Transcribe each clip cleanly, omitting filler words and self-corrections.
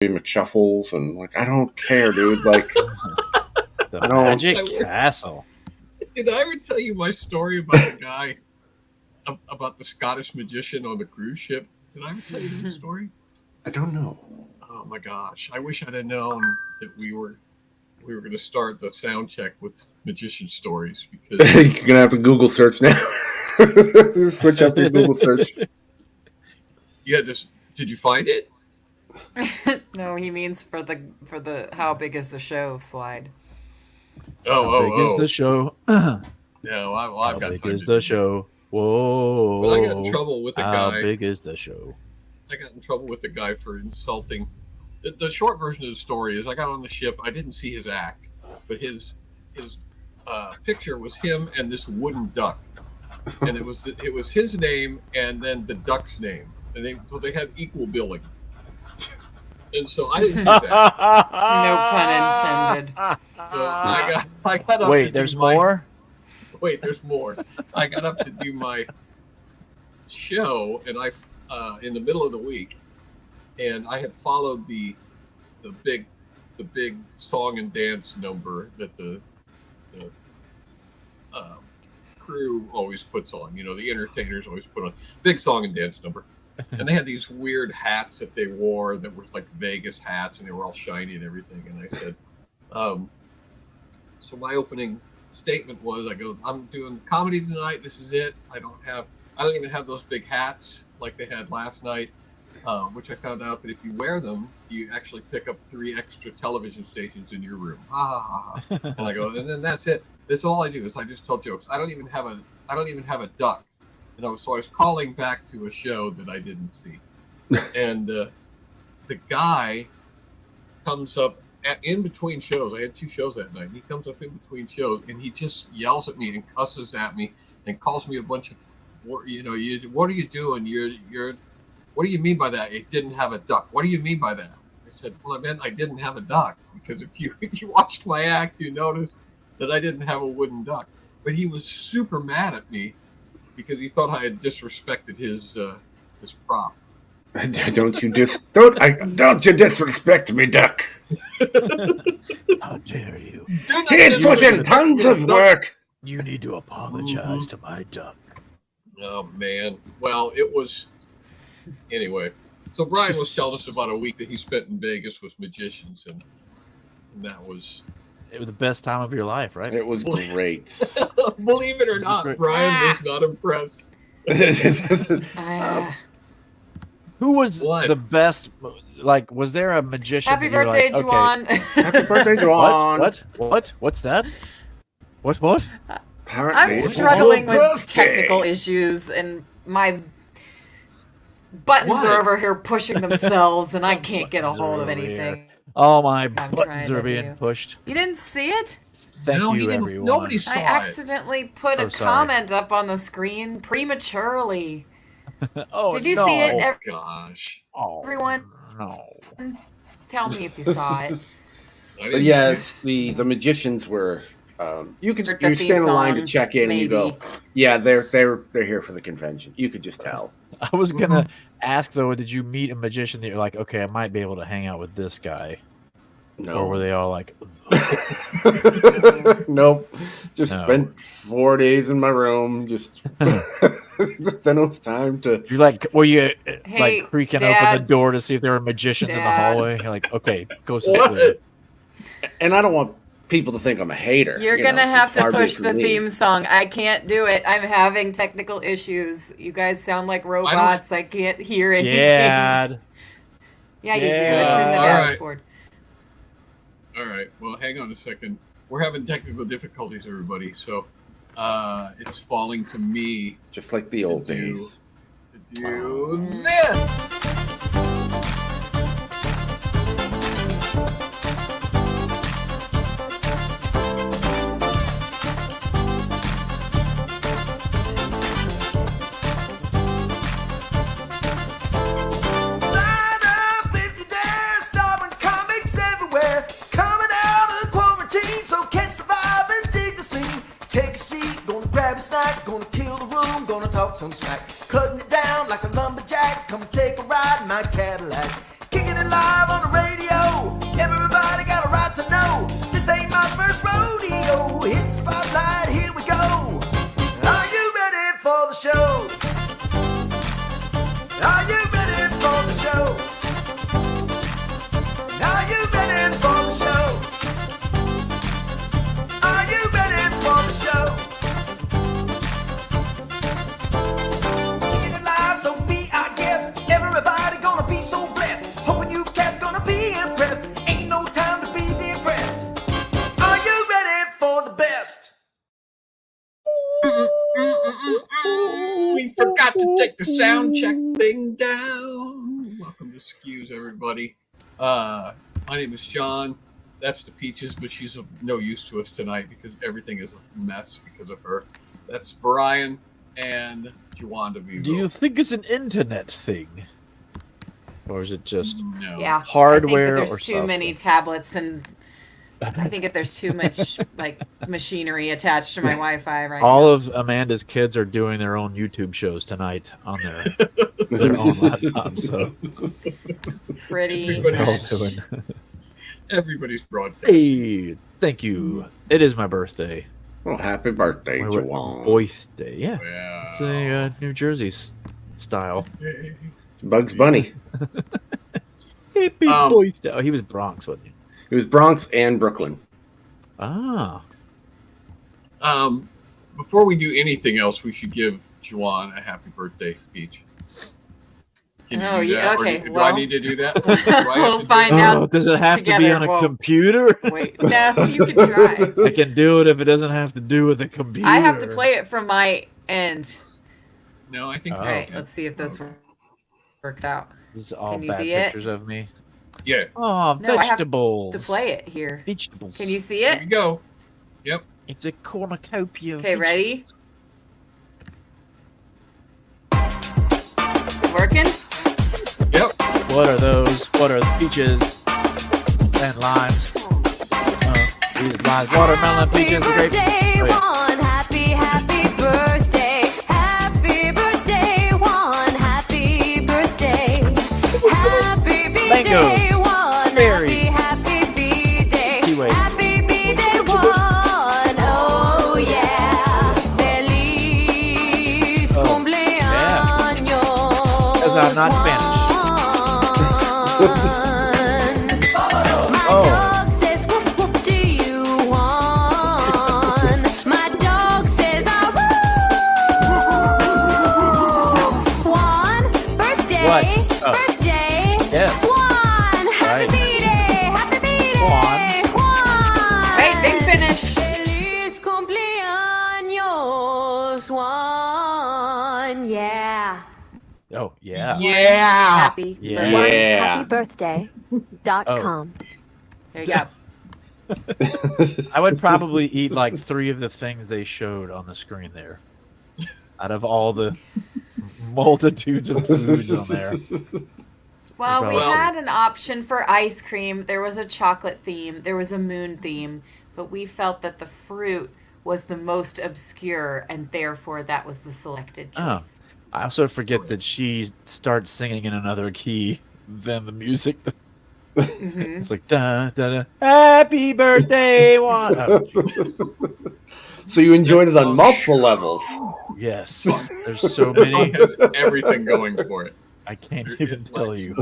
McShuffles, and like, I don't care, dude. Like, the Magic Castle. Did I ever tell you my story about the guy, about the Scottish magician on the cruise ship? Did I ever tell you that story? I don't know. Oh my gosh! I wish I'd have known that we were going to start the sound check with magician stories, because You're gonna have to Google search now. Switch up your Google search. Yeah, did you find it? No, he means for the how big is the show slide. How big is the show? No, I've got How big time is to the do show? Whoa! But I got in trouble with a How guy. big is the show? I got in trouble with the guy for insulting. The short version of the story is I got on the ship. I didn't see his act, but his picture was him and this wooden duck, and it was his name and then the duck's name, and they had equal billing. And so I didn't see his act. No pun intended. So I got up. Wait, there's more? Wait, there's more. I got up to do my show, and in the middle of the week, and I had followed the big song and dance number that the crew always puts on. You know, the entertainers always put on big song and dance number. And they had these weird hats that they wore that were like Vegas hats, and they were all shiny and everything. And I said, so my opening statement was, I go, I'm doing comedy tonight. This is it. I don't even have those big hats like they had last night, which I found out that if you wear them, you actually pick up 3 extra television stations in your room. And I go, and then that's it. That's all I do is I just tell jokes. I don't even have a duck. And so I was calling back to a show that I didn't see. And the guy comes up in between shows. I had 2 shows that night. He comes up in between shows, and he just yells at me and cusses at me and calls me a bunch of, what are you doing? What do you mean by that? It didn't have a duck. What do you mean by that? I said, well, I meant I didn't have a duck, because if you watched my act, you noticed that I didn't have a wooden duck. But he was super mad at me because he thought I had disrespected his prop. Don't you disrespect me, duck? How dare you? He's put in tons of work. You need to apologize to my duck. Oh man. Well, it was anyway. So Brian was telling us about a week that he spent in Vegas with magicians, and that was It was the best time of your life, right? It was great. Believe it or not, Brian was not impressed. Who was the best? Like, was there a magician? Happy birthday, Juan! Happy birthday, Juan! What? What's that? What? I'm struggling with technical issues, and my buttons are over here pushing themselves, and I can't get a hold of anything. Oh, my buttons are being pushed. You didn't see it? Thank you, everyone. Nobody saw it. I accidentally put a comment up on the screen prematurely. Did you see it? Oh, gosh. Everyone? No. Tell me if you saw it. But yeah, the magicians were. You stand in line to check in, and you go, yeah, they're here for the convention. You could just tell. I was gonna ask though, did you meet a magician that you're like, okay, I might be able to hang out with this guy? No. Or were they all like, nope. Just spent 4 days in my room. Just then it was time to. You're like, were you Hey, like creaking Dad. open the door to see if there were magicians in the Dad. hallway? You're like, okay, go sit. And I don't want people to think I'm a hater. You're gonna have it's to hard push for the me. theme song. I can't do it. I'm having technical issues. You guys sound like robots. I can't hear anything. Dad. Yeah, you do. It's in the All right. dashboard. All right. Well, hang on a second. We're having technical difficulties, everybody. So it's falling to me. Just like the old days. To do this. Gonna kill the room, gonna talk some smack. Cutting it down like a lumberjack. Come take a ride in my Cadillac. Kicking it live on the radio. the sound check thing down. Welcome to SCQS, everybody. My name is Sean. That's the Peaches, but she's of no use to us tonight because everything is a mess because of her. That's Brian and Juan de Vivo. Do you think it's an internet thing? Or is it just Yeah, hardware I think that or there's too software? many tablets, and I think if there's too much like machinery attached to my Wi-Fi right All now. of Amanda's kids are doing their own YouTube shows tonight on their own laptops. So Pretty. they're all doing. Everybody's broadcasting. Hey, thank you. It is my birthday. Well, happy birthday, My Juan. birthday, yeah. Well, It's a New Jersey style. It's Bugs Bunny. Happy birthday. Oh, he was Bronx, wasn't he? It was Bronx and Brooklyn. Ah. Before we do anything else, we should give Juan a happy birthday speech. Can you do that? Okay. Do I need to do that? Do I have We'll to do find that? out. Does it have to be together. on a Whoa. computer? Wait, no, you can try. I can do it if it doesn't have to do with a computer. I have to play it from my end. No, I think. Oh. All right, okay. let's see if this works out. This is all Can you bad see it? pictures of me. Yeah. Oh, No, I have vegetables. To play it here. Vegetables. Can you see Here it? we go. Yep. It's a cornucopia. of Okay, ready? vegetables. Working? Yep. What are those? What are the peaches and limes? These limes, watermelon, peaches, and grapes. Birthday, Oh, yeah. Juan. Happy birthday. Happy birthday, Juan. Happy birthday. Happy Mangoes, birthday, Juan. berries, Happy birthday. kiwi. Happy birthday, Juan. Oh, yeah. Feliz Oh, cumpleaños. Because I'm not Spanish. My Oh. dog says whoop whoop to you, Juan. My dog says ah woo. Juan, birthday, What? Oh. birthday. Yes. Juan, happy Right. birthday, happy birthday. Juan. Juan. Wait, big finish. Feliz cumpleaños, Juan. Yeah. Oh, yeah. Yeah. Happy. Yeah. birthday. Yeah. Happybirthday.com. There you go. I would probably eat like 3 of the things they showed on the screen there. Out of all the multitudes of foods on there. Well, we Well- had an option for ice cream. There was a chocolate theme. There was a moon theme. But we felt that the fruit was the most obscure, and therefore that was the selected choice. I also forget that she starts singing in another key than the music. It's like da da da. Happy birthday, Juan. Oh, So you enjoyed it on multiple levels. yes, there's so This song many. has everything going for it. I can't It even tell likes you.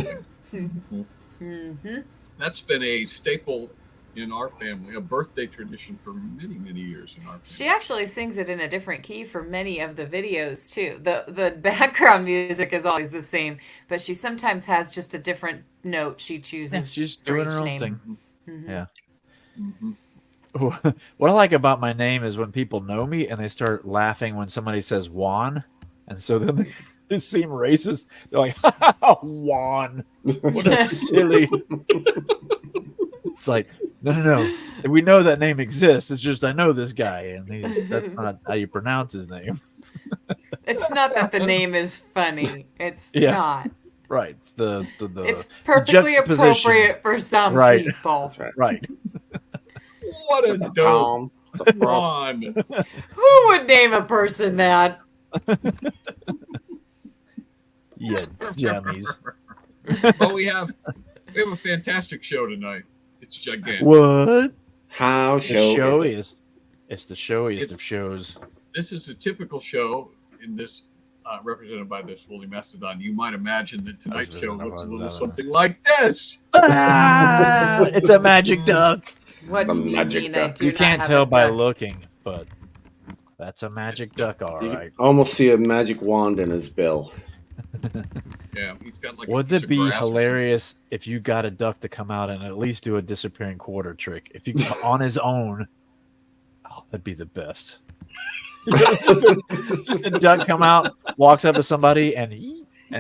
Mm-hmm. That's been a staple in our family, a birthday tradition for many, many years in our family. She actually sings it in a different key for many of the videos too. The background music is always the same, but she sometimes has just a different note she chooses. Yeah, she's for doing each her own name. thing. Mhm. Yeah. Mhm. What I like about my name is when people know me and they start laughing when somebody says Juan, and so then they seem racist. They're like, ha, ha, ha, Juan. What a silly. It's like, no. We know that name exists. It's just I know this guy, and that's not how you pronounce his name. It's not that the name is funny. It's Yeah. not. Right. It's the It's perfectly juxtaposition. appropriate for some Right. people. That's right. right. What a dope The frost. on. Who would name a person that? Yeah, jammies. But we have a fantastic show tonight. It's gigantic. What? How The show show is it? is. It's the showiest It- of shows. This is a typical show in this represented by this woolly mastodon. You might imagine that tonight's show looks a little something like this. It's a magic duck. What The do you magic mean? duck. I do You not can't have tell a by duck? looking, but that's a magic duck, all You right. can almost see a magic wand in his bill. Yeah, he's got like. Wouldn't a piece it of be grass or hilarious if you got a duck to come out and at least do a disappearing quarter trick? If you on his own, oh, that'd be the best. just a duck come out, walks up to somebody, and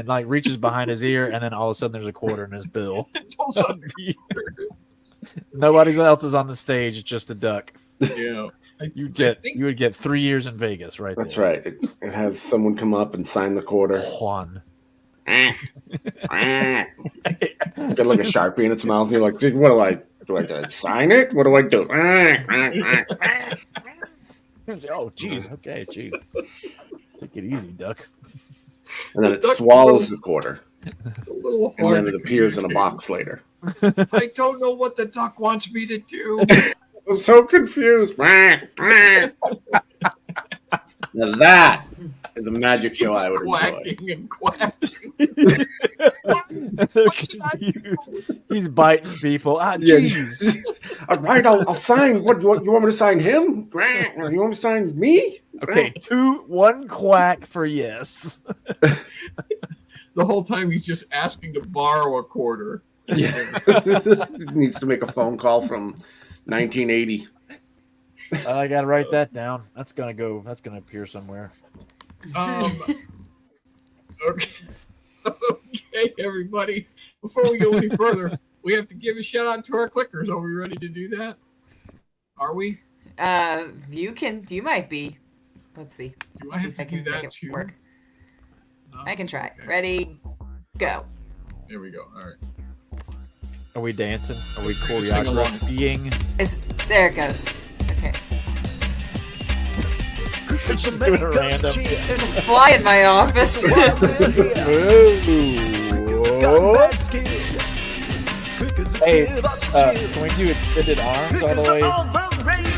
like reaches behind his ear, and then all of a sudden there's a quarter in his bill. Nobody else is on the stage. It's just a duck. Yeah. You would get 3 years in Vegas, right? That's there. right. It has someone come up and sign the quarter. Juan. It's got like a Sharpie in its mouth. You're like, dude, what do I sign it? What do I do? Oh, jeez. Okay, jeez. Take it easy, duck. And then it swallows the quarter. It's a little hard. And then it appears in a box later. I don't know what the duck wants me to do. I'm so confused. Now that is a magic show I would enjoy. Quacking and quacking. They're confused. He's biting people. Ah, jeez. All right, I'll sign. What you want me to sign him? You want me to sign me? Okay, 1 quack for yes. The whole time he's just asking to borrow a quarter. Yeah. Needs to make a phone call from 1980. I gotta write that down. That's gonna appear somewhere. Okay, everybody. Before we go any further, we have to give a shout out to our clickers. Are we ready to do that? Are we? You might be. Let's see. Do I have to do that too? Work. No? I can try. Okay. Ready, go. There we go. All right. Are we dancing? Are we Sing along. choreographying? There it goes. Okay. Doing a random. There's a fly in my office. Hey, can we do extended arms all the way?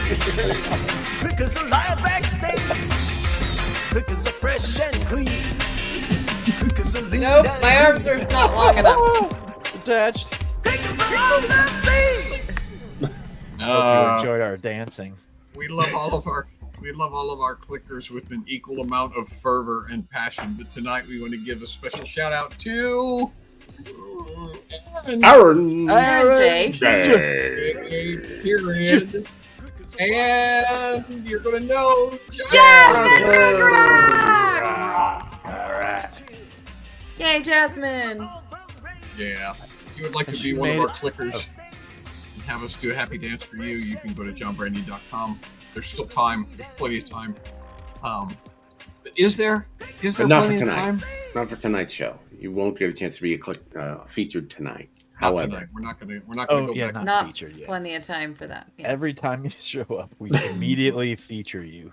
Clickers are live backstage. Clickers are fresh and clean. Clickers are lean. Nope, my arms are not long enough. Attached. Clickers are on the scene. Hope you enjoyed our dancing. We love all of our clickers with an equal amount of fervor and passion. But tonight we want to give a special shout out to Aaron J. Period. And you're gonna know Jasmine Rock! Alright. Yay, Jasmine! Yeah. If you would like to be one of our clickers and have us do a happy dance for you, you can go to johnbrandy.com. There's still time. There's plenty of time. But is there Not plenty for of tonight. time? Not for tonight's show. You won't get a chance to be featured tonight. Not However, tonight. We're not gonna go back. Not featured yet. plenty of time for that. Yeah. Every time you show up, we immediately feature you.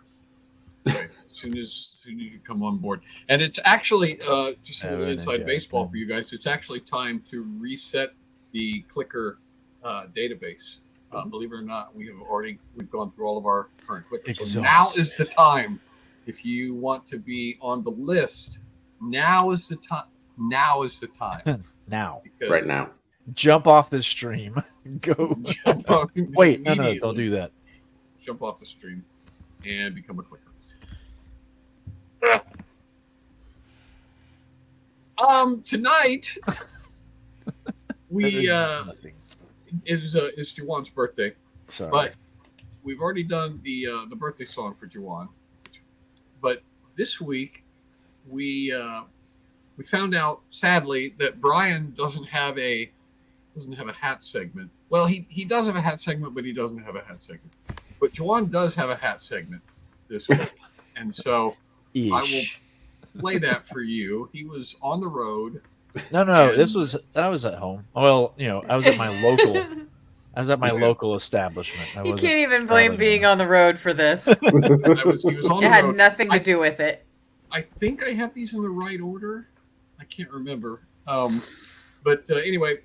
Right. As soon as you come on board. And it's actually just a little inside baseball for you guys. It's actually time to reset the clicker database. Believe it or not, we've gone through all of our current clickers. So now is the time. If you want to be on the list, now is the time. Now is the time. Now. right now. Jump off this stream. Go. Jump off Wait, no, immediately. don't do that. Jump off the stream and become a clicker. Tonight we it's Juwan's birthday. Sorry. But we've already done the birthday song for Juwan. But this week we found out sadly that Brian doesn't have a hat segment. Well, he does have a hat segment, but he doesn't have a hat segment. But Juwan does have a hat segment this week, and so I will play that for you. He was on the road. No, I was at home. Well, I was at my local. I was at my local establishment. You can't even blame being on the road for this. He was on It the had road. nothing to do with it. I think I have these in the right order. I can't remember. But anyway,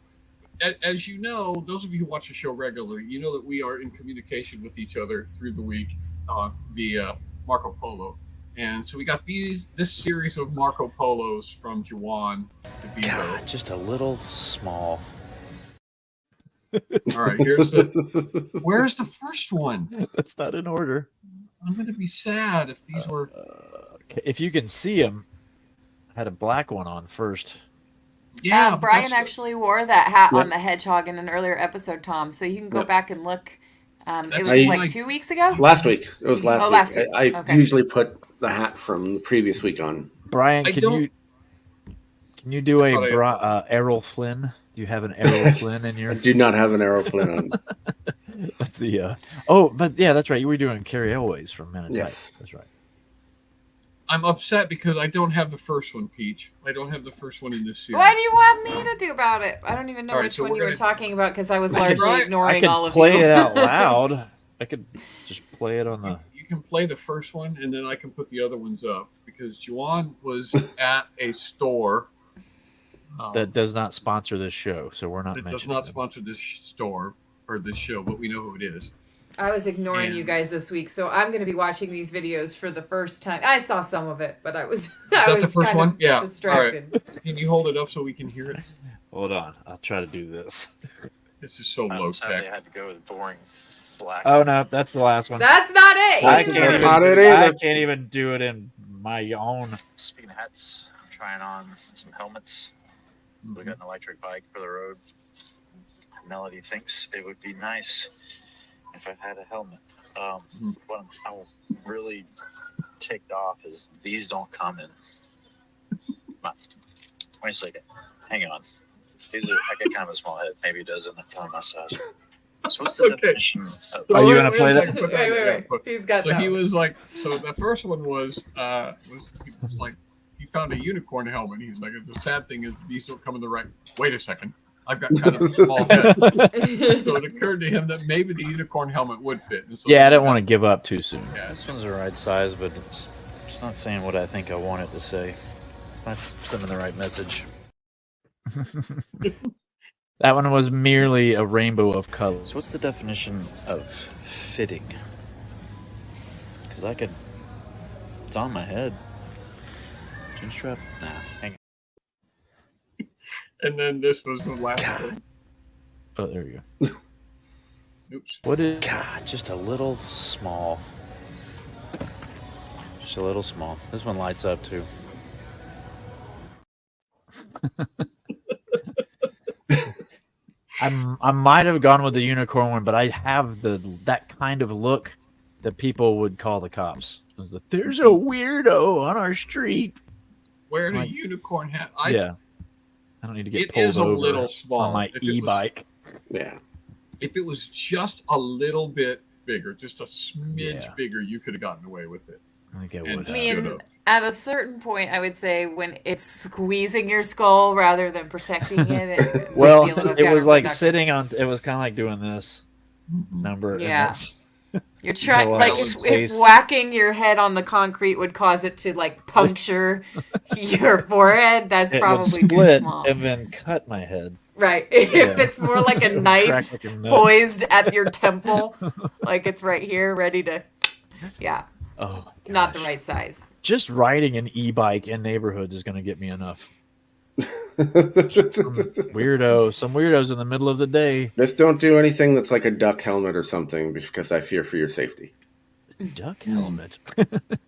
as you know, those of you who watch the show regularly, you know that we are in communication with each other through the week via Marco Polo. And so we got this series of Marco Polos from Juwan DeVito. God, just a little small. All right, where's the first one? That's not in order. I'm going to be sad if these were... Okay. If you can see him, I had a black one on first. Yeah, Brian actually wore that hat on the hedgehog in an earlier episode, Tom. So you can go back and look It was I- like 2 weeks ago. Last week. It was last Oh, week. last week. I Okay. usually put the hat from the previous week on. Brian, I don't- can you do I a thought Errol Flynn? Do you have an Errol Flynn in I your? do not have an Arrow Flynn on. That's the. Oh, but yeah, that's right. You were doing Carrie Elways from Men in Yes. Tights. That's right. I'm upset because I don't have the first one, Peach. I don't have the first one in this series. What do you want me to do about it? I don't even know All right, which so one we're you were gonna- talking about because I was I could largely try- I ignoring could all of play you. it out loud. I could just play it on the. You can play the first one, and then I can put the other ones up because Juan was at a store That does not sponsor this show, so we're not that does mentioning not them. sponsor this store or this show, but we know who it is. I was ignoring you And- guys this week, so I'm going to be watching these videos for the first time. I saw some of it, but I was that I the was first kind one? of Yeah. distracted. Can you hold it up so we can hear it? Hold on, I'll try to do this. This is so low Sadly, I tech. had to go with boring black. Oh no, that's the last one. That's not it. I That's can't, not even, it I either. can't even do it in my own. Speaking of hats, I'm trying on some helmets. We got an electric bike for the road. Melody thinks it would be nice if I had a helmet. What I'm really ticked off is these don't come in. Wait a second. Hang on. These are, I got kind of a small head. Maybe it doesn't come in my size. So what's the Okay. definition of Are you gonna Wait a play that? second, put Wait. He's got So that he one. was like, so the first one was like, he found a unicorn helmet. He was like, the sad thing is these don't come in the right. Wait a second, I've got kind of a small head. So it occurred to him that maybe the unicorn helmet would fit. And so Yeah, I didn't want to give up too soon. Yeah, This one's the right size, but it's not saying what I think I want it to say. It's not sending the right message. That one was merely a rainbow of colors. What's the definition of fitting? Because I could. It's on my head. Chin strap? Nah, hang on. And then this was the last one. Oh, there you go. Oops. What is. God, just a little small. Just a little small. This one lights up too. I might have gone with the unicorn one, but I have that kind of look that people would call the cops. It was like, there's a weirdo on our street. Wearing a Like- unicorn hat. Yeah, I don't need to get It pulled is a over little small. on my If it was- e-bike. Yeah. If it was just a little bit bigger, just a smidge Yeah. bigger, you could have gotten away with it. I think I And would. I have. mean, at a certain point, I would say when it's squeezing your skull rather than protecting it. It Well, might be a little it was like counterproductive. sitting on. It was kind of like doing this number. and Yeah. that's- You're trying, Go like, out if in space. whacking your head on the concrete would cause it to like puncture your forehead, that's It would probably too split small. and then cut my head. Right. If Yeah. it's more like a Crack knife like a nut. poised at your temple, like it's right here, ready to. Yeah, Oh, my not the gosh. right size. Just riding an e-bike in neighborhoods is going to get me enough. Some weirdos in the middle of the day. Just don't do anything that's like a duck helmet or something because I fear for your safety. Duck helmet.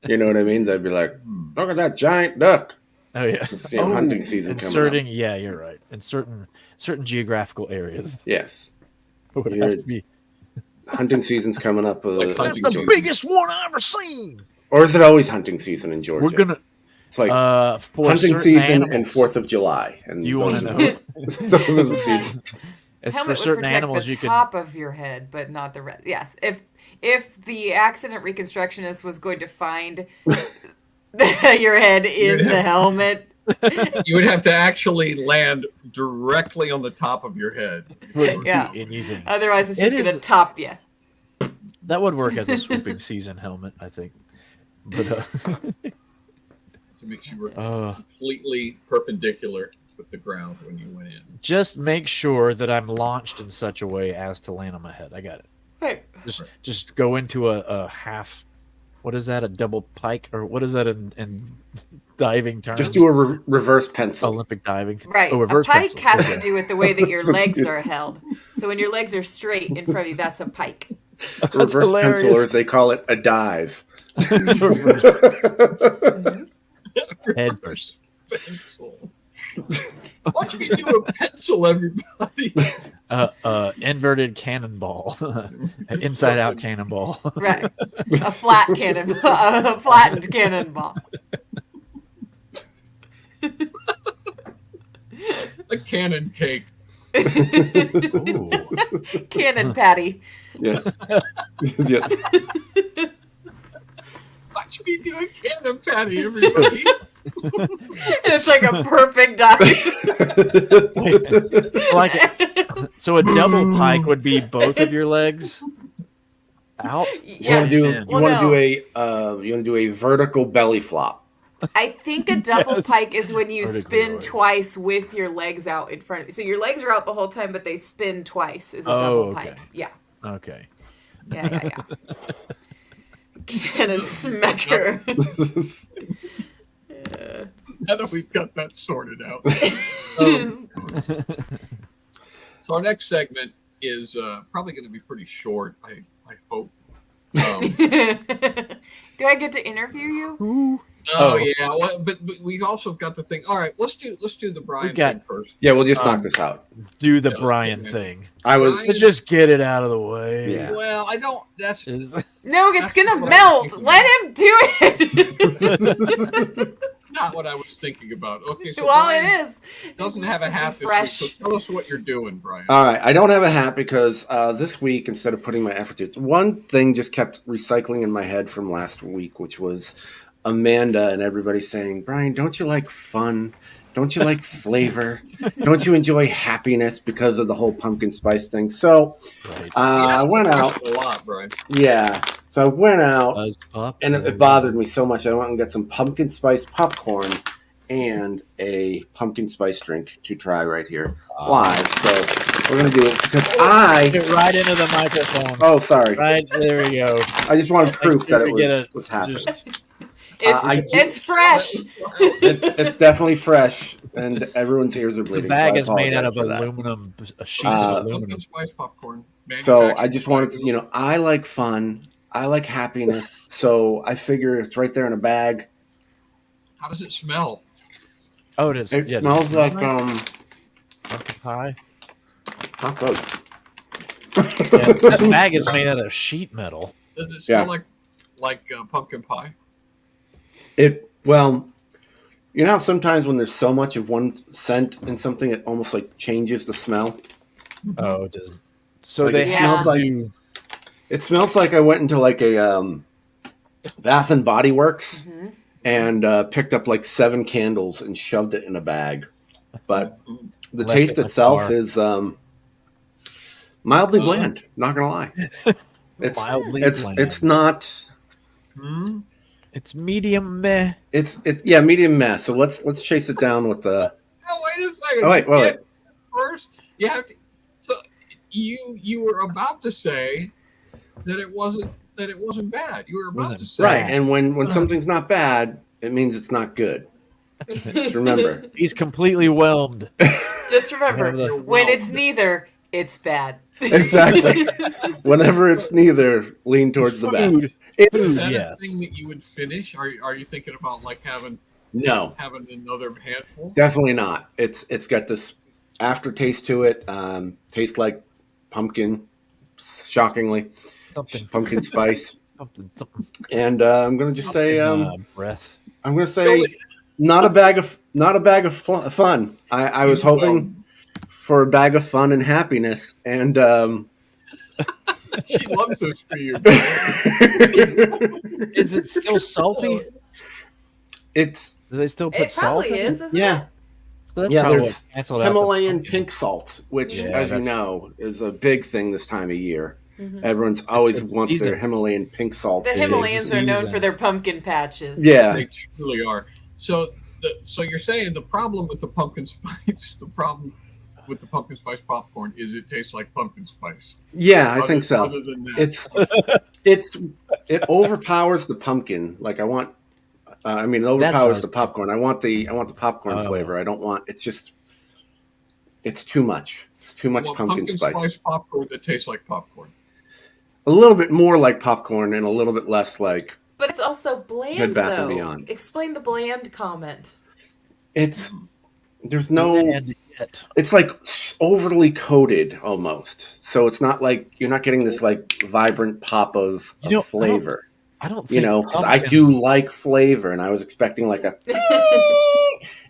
You know what I mean? They'd be like, look at that giant duck. Oh yeah. It's, hunting season coming Inserting. up. Yeah, you're right. In certain geographical areas, Yes. it would You're- have to be. Hunting season's coming up. Like That's hunting the season. biggest one I've ever seen. Or is it always hunting season in Georgia? We're gonna. It's like For hunting certain season animals, and 4th of July. And Do you want to those- know? those are the seasons. It's for Helmet would certain protect animals the you can. top of your head, but not the rest. Yes, if the accident reconstructionist was going to find your head in the helmet, You would have to actually land directly on the top of your head. Wouldn't Yeah. be anything. otherwise it's It just going is- to top you. That would work as a swooping season helmet, I think. But To make sure you were completely perpendicular with the ground when you went in. just make sure that I'm launched in such a way as to land on my head. I got it. Right. Just go into a half. What is that? A double pike, or what is that in diving terms? Just do a reverse pencil. Olympic diving. Right. Oh, A reverse pike pencil. has Okay. to do with the way that your legs are held. So when your legs are straight in front of you, that's a pike. Reverse hilarious. pencil, or as they call it, a dive. Head first. Pencil. Watch me do a pencil, everybody. Inverted cannonball, inside out cannonball. Right. A flat cannon, a flattened cannonball. A cannon cake. Ooh. Cannon patty. Yeah. Yeah. Watch me do a cannon patty, everybody. It's like a perfect diet. Like, so a double pike would be both of your legs out. You want to Well, do a vertical belly flop. I think a double Yes. pike is when you Vertically spin right. twice with your legs out in front. So your legs are out the whole time, but they spin twice. Is a Oh, double okay. pike. Yeah. Okay. Yeah. Cannon smacker. Now that we've got that sorted out. So our next segment is probably going to be pretty short, I hope. Do I get to interview you? Yeah. Well, but we've also got the thing. All right, let's do the Brian thing first. Yeah, we'll just knock this out. Do the Yeah, Brian okay. thing. Let's just get it out of the way. Yeah. Well, I don't. That's No, it's That's gonna what I melt. was thinking. Let him do it. not what I was thinking about. Okay, so Well, Brian it is. doesn't have a hat this Fresh. week, so tell us what you're doing, Brian. All right, I don't have a hat because this week, instead of putting my effort to it, one thing just kept recycling in my head from last week, which was Amanda and everybody saying, Brian, don't you like fun? Don't you like flavor? Don't you enjoy happiness because of the whole pumpkin spice thing? So Right. I went out. a lot, Brian. Yeah. So I went out, Buzz up. and it bothered me so much. I went and got some pumpkin spice popcorn and a pumpkin spice drink to try right here live. So we're going to do it because Get right into the microphone. Oh, sorry. Right, there we go. I just wanted proof that it Get was happening. It's fresh. It's definitely fresh, and everyone's ears are The bleeding. bag so I is made out of apologize for that. aluminum, sheets Uh, of Pumpkin aluminum. spice popcorn. So I manufactured just wanted by- to, I like fun. I like happiness. So I figure it's right there in a bag. How does it smell? Oh, it is. It yeah, smells like pumpkin pie. not good. Yeah, that bag is made out of sheet metal. Does it smell Yeah. like pumpkin pie? Well, you know how sometimes when there's so much of one scent in something, it almost like changes the smell. Oh, it doesn't. So Like, they it have smells like to. it smells like I went into like a Bath and Body Works and picked up like 7 candles and shoved it in a bag. But the Left taste it in the itself car. is mildly bland. Not gonna lie. Mildly bland. It's not. It's medium meh. Yeah, medium meh. So let's chase it down with the. Oh, wait a second. Oh, wait. Yeah, first, you have to. So you were about to say that it wasn't bad. You were about Wasn't to say Right, and when something's not bad, it means it's not good. Just remember. He's completely whelmed. Just remember, Have the- when it's neither, it's bad. Exactly. Whenever it's neither, lean towards the bad. Food. Is Food, that yes. a thing that you would finish? Are you thinking about like having No, another handful? definitely not. It's got this aftertaste to it. Tastes like pumpkin, shockingly, Something. pumpkin spice. Something. And I'm gonna just say, Breath. I'm gonna say, not a bag of fun. I was hoping for a bag of fun and happiness, and She loves those for you. Is it still salty? it's Do they still put It salt probably in is, it? isn't yeah. it? So that's Yeah, probably there's what canceled out the Himalayan pumpkin. pink salt, which, Yeah, as you that's- know, is a big thing this time of year. Everyone's always It's wants their season. Himalayan pink salt. The in Himalayans are known season. for their pumpkin patches. Yeah, They truly are. So you're saying the problem with the pumpkin spice, the problem with the pumpkin spice popcorn is it tastes like pumpkin spice. yeah, I think so. Other than that, It overpowers the pumpkin. Like I want, it That's what I overpowers was the popcorn. I want the popcorn Oh. flavor. I don't want. It's too much. It's too much well, pumpkin spice. popcorn that tastes like popcorn. A little bit more like popcorn and a little bit less like But it's also bland, Good Bath and though. Beyond. Explain the bland comment. it's. there's no. bland yet. It's like overly coated almost. So it's not like you're not getting this like vibrant pop of You know, flavor. I don't think You know, 'cause I do like flavor, and I was expecting like a,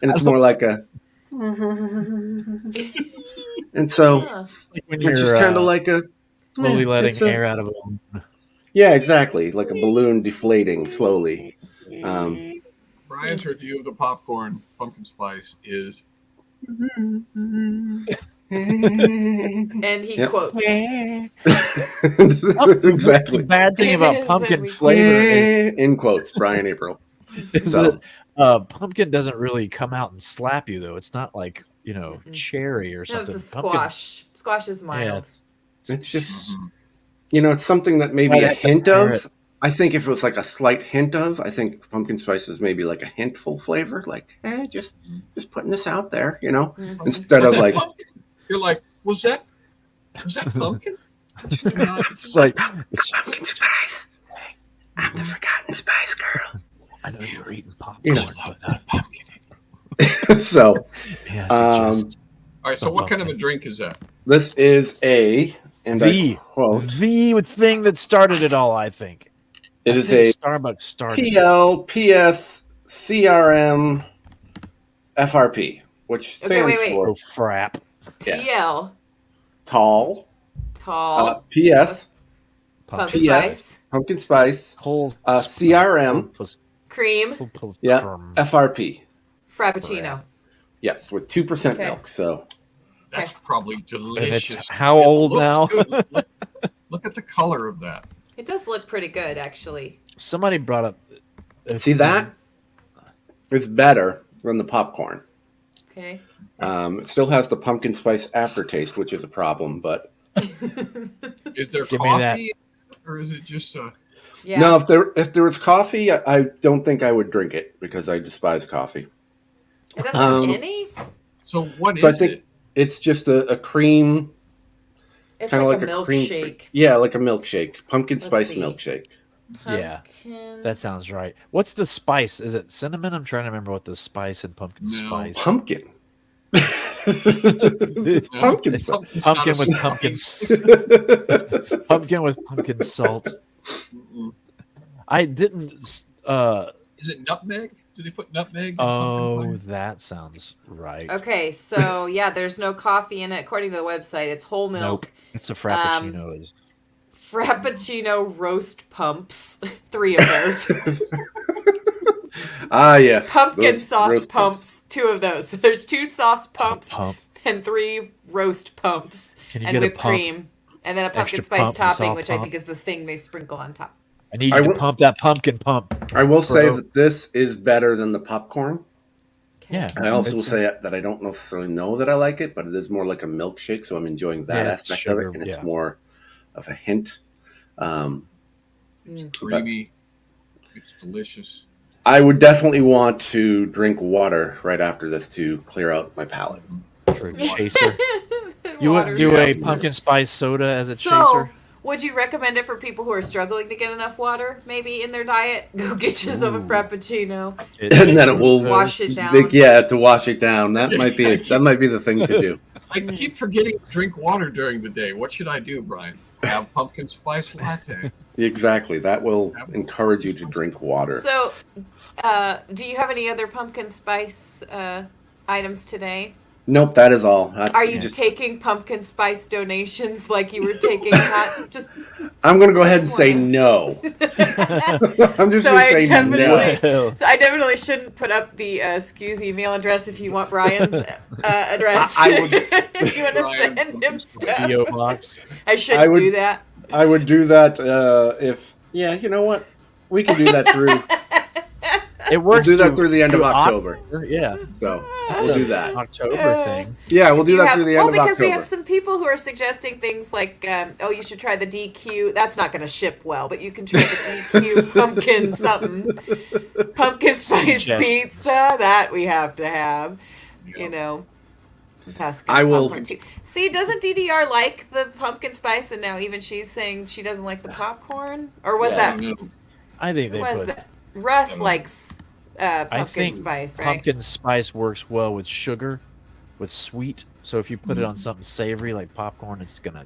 and it's more like a, and so Huh. like when it's you're just kind of like a slowly letting it's a- air out of a balloon. Yeah, exactly, like a balloon deflating slowly. Brian's review of the popcorn pumpkin spice is And he Yep. quotes. Exactly. The bad thing It about is, pumpkin and we- flavor In quotes, Brian April. is So that pumpkin doesn't really come out and slap you though. It's not like cherry or No, something. it's a Pumpkin's- squash. Squash is mild. Yeah, it's just, it's something that maybe Right a at the hint carrot. of. I think if it was like a slight hint of, I think pumpkin spice is maybe like a hintful flavor. Like, just putting this out there, instead of like, you're like, was that pumpkin? it's like pumpkin spice. I'm the forgotten spice girl. I know you're eating popcorn, You know. but not pumpkin. So Yeah, Um, All right, so what kind of a drink is that? this is and The- I quote, the thing that started it all, I think. it I is think a Starbucks started. TL PS CRM FRP, which Okay, stands wait. for Oh, frap. TL. tall. Tall. PS Pumpkin PS. spice. pumpkin spice. Whole CRM. Cream. Yeah, FRP. Frappuccino. Yes, with 2% Okay. milk. So That's probably delicious. how It old looks now? good. Look at the color of that. It does look pretty good, actually. Somebody brought up. see that is better than the popcorn. Okay. It still has the pumpkin spice aftertaste, which is a problem. But Is there Give me that. coffee, or is it just a? Yeah. no, if there was coffee, I don't think I would drink it because I despise coffee. It doesn't have Um, any. So what So I is think it? it's just a cream, It's kind of like, like a a cream. milkshake. Yeah, like a milkshake, pumpkin Let's spice see. milkshake. Yeah, Pumpkin. that sounds right. What's the spice? Is it cinnamon? I'm trying to remember what the spice and pumpkin No. spice. Pumpkin. It's No, pumpkin it's spice. it's not Pumpkin a with spice. pumpkin with pumpkin salt. Mm-mm. I didn't. Is it nutmeg? Do they put nutmeg? in Oh, pumpkin pie? that sounds right. Okay, so yeah, there's no coffee in it. According to the website, it's whole milk. Nope. It's a frappuccino. Is Frappuccino roast pumps. 3 of those. Ah, yes. Pumpkin those sauce roast pumps. 2 of those. So there's 2 sauce pumps pump. and 3 roast pumps. Can you And get a whipped pump? cream. And then a pumpkin Extra spice pump, a topping, soft which I pump? think is the thing they sprinkle on top. I need I you to will- pump that pumpkin pump. I will say Bro. that this is better than the popcorn. Okay. Yeah. I also will It's- say that I don't necessarily know that I like it, but it is more like a milkshake, so I'm enjoying that Yeah, it's aspect sugar, of it, and it's yeah. more of a hint. It's creamy. It's delicious. I would definitely want to drink water right after this to clear out my palate. for a chaser. You Water wouldn't do a chaser. pumpkin spice soda as a So, chaser? would you recommend it for people who are struggling to get enough water, maybe in their diet? Go get yourself a frappuccino. And then it will Wash it down. to wash it down. That might be it. That might be the thing to do. I keep forgetting to drink water during the day. What should I do, Brian? Have pumpkin spice latte. Exactly. That will encourage you to drink water. So, do you have any other pumpkin spice items today? Nope, that is all. That's Are you just, taking pumpkin spice donations like you were taking hot? Just I'm going to go ahead and say Swear. no. I'm just So going I to say definitely- no. Well, so I definitely shouldn't put up the SCQS email address if you want Brian's address. I would- if you want to Brian, send him stuff. P.O. box. I shouldn't would- do that. I would do that if, you know what? We can do that through. It We'll works. do that through the end of through October. Yeah. So we'll do that. October thing. Yeah, we'll do You that have- through the end of because October. we have some people who are suggesting things like, you should try the DQ. That's not going to ship well, but you can try the DQ pumpkin something. Pumpkin spice Suggestions. pizza. That we have to have. You know. Pascal I will- popcorn too. See, doesn't DDR like the pumpkin spice, and now even she's saying she doesn't like the popcorn? Or was Yeah, that? I think they Was put. that? Russ likes I pumpkin think spice, right? pumpkin spice works well with sugar, with sweet. So if you put it on something savory like popcorn, it's gonna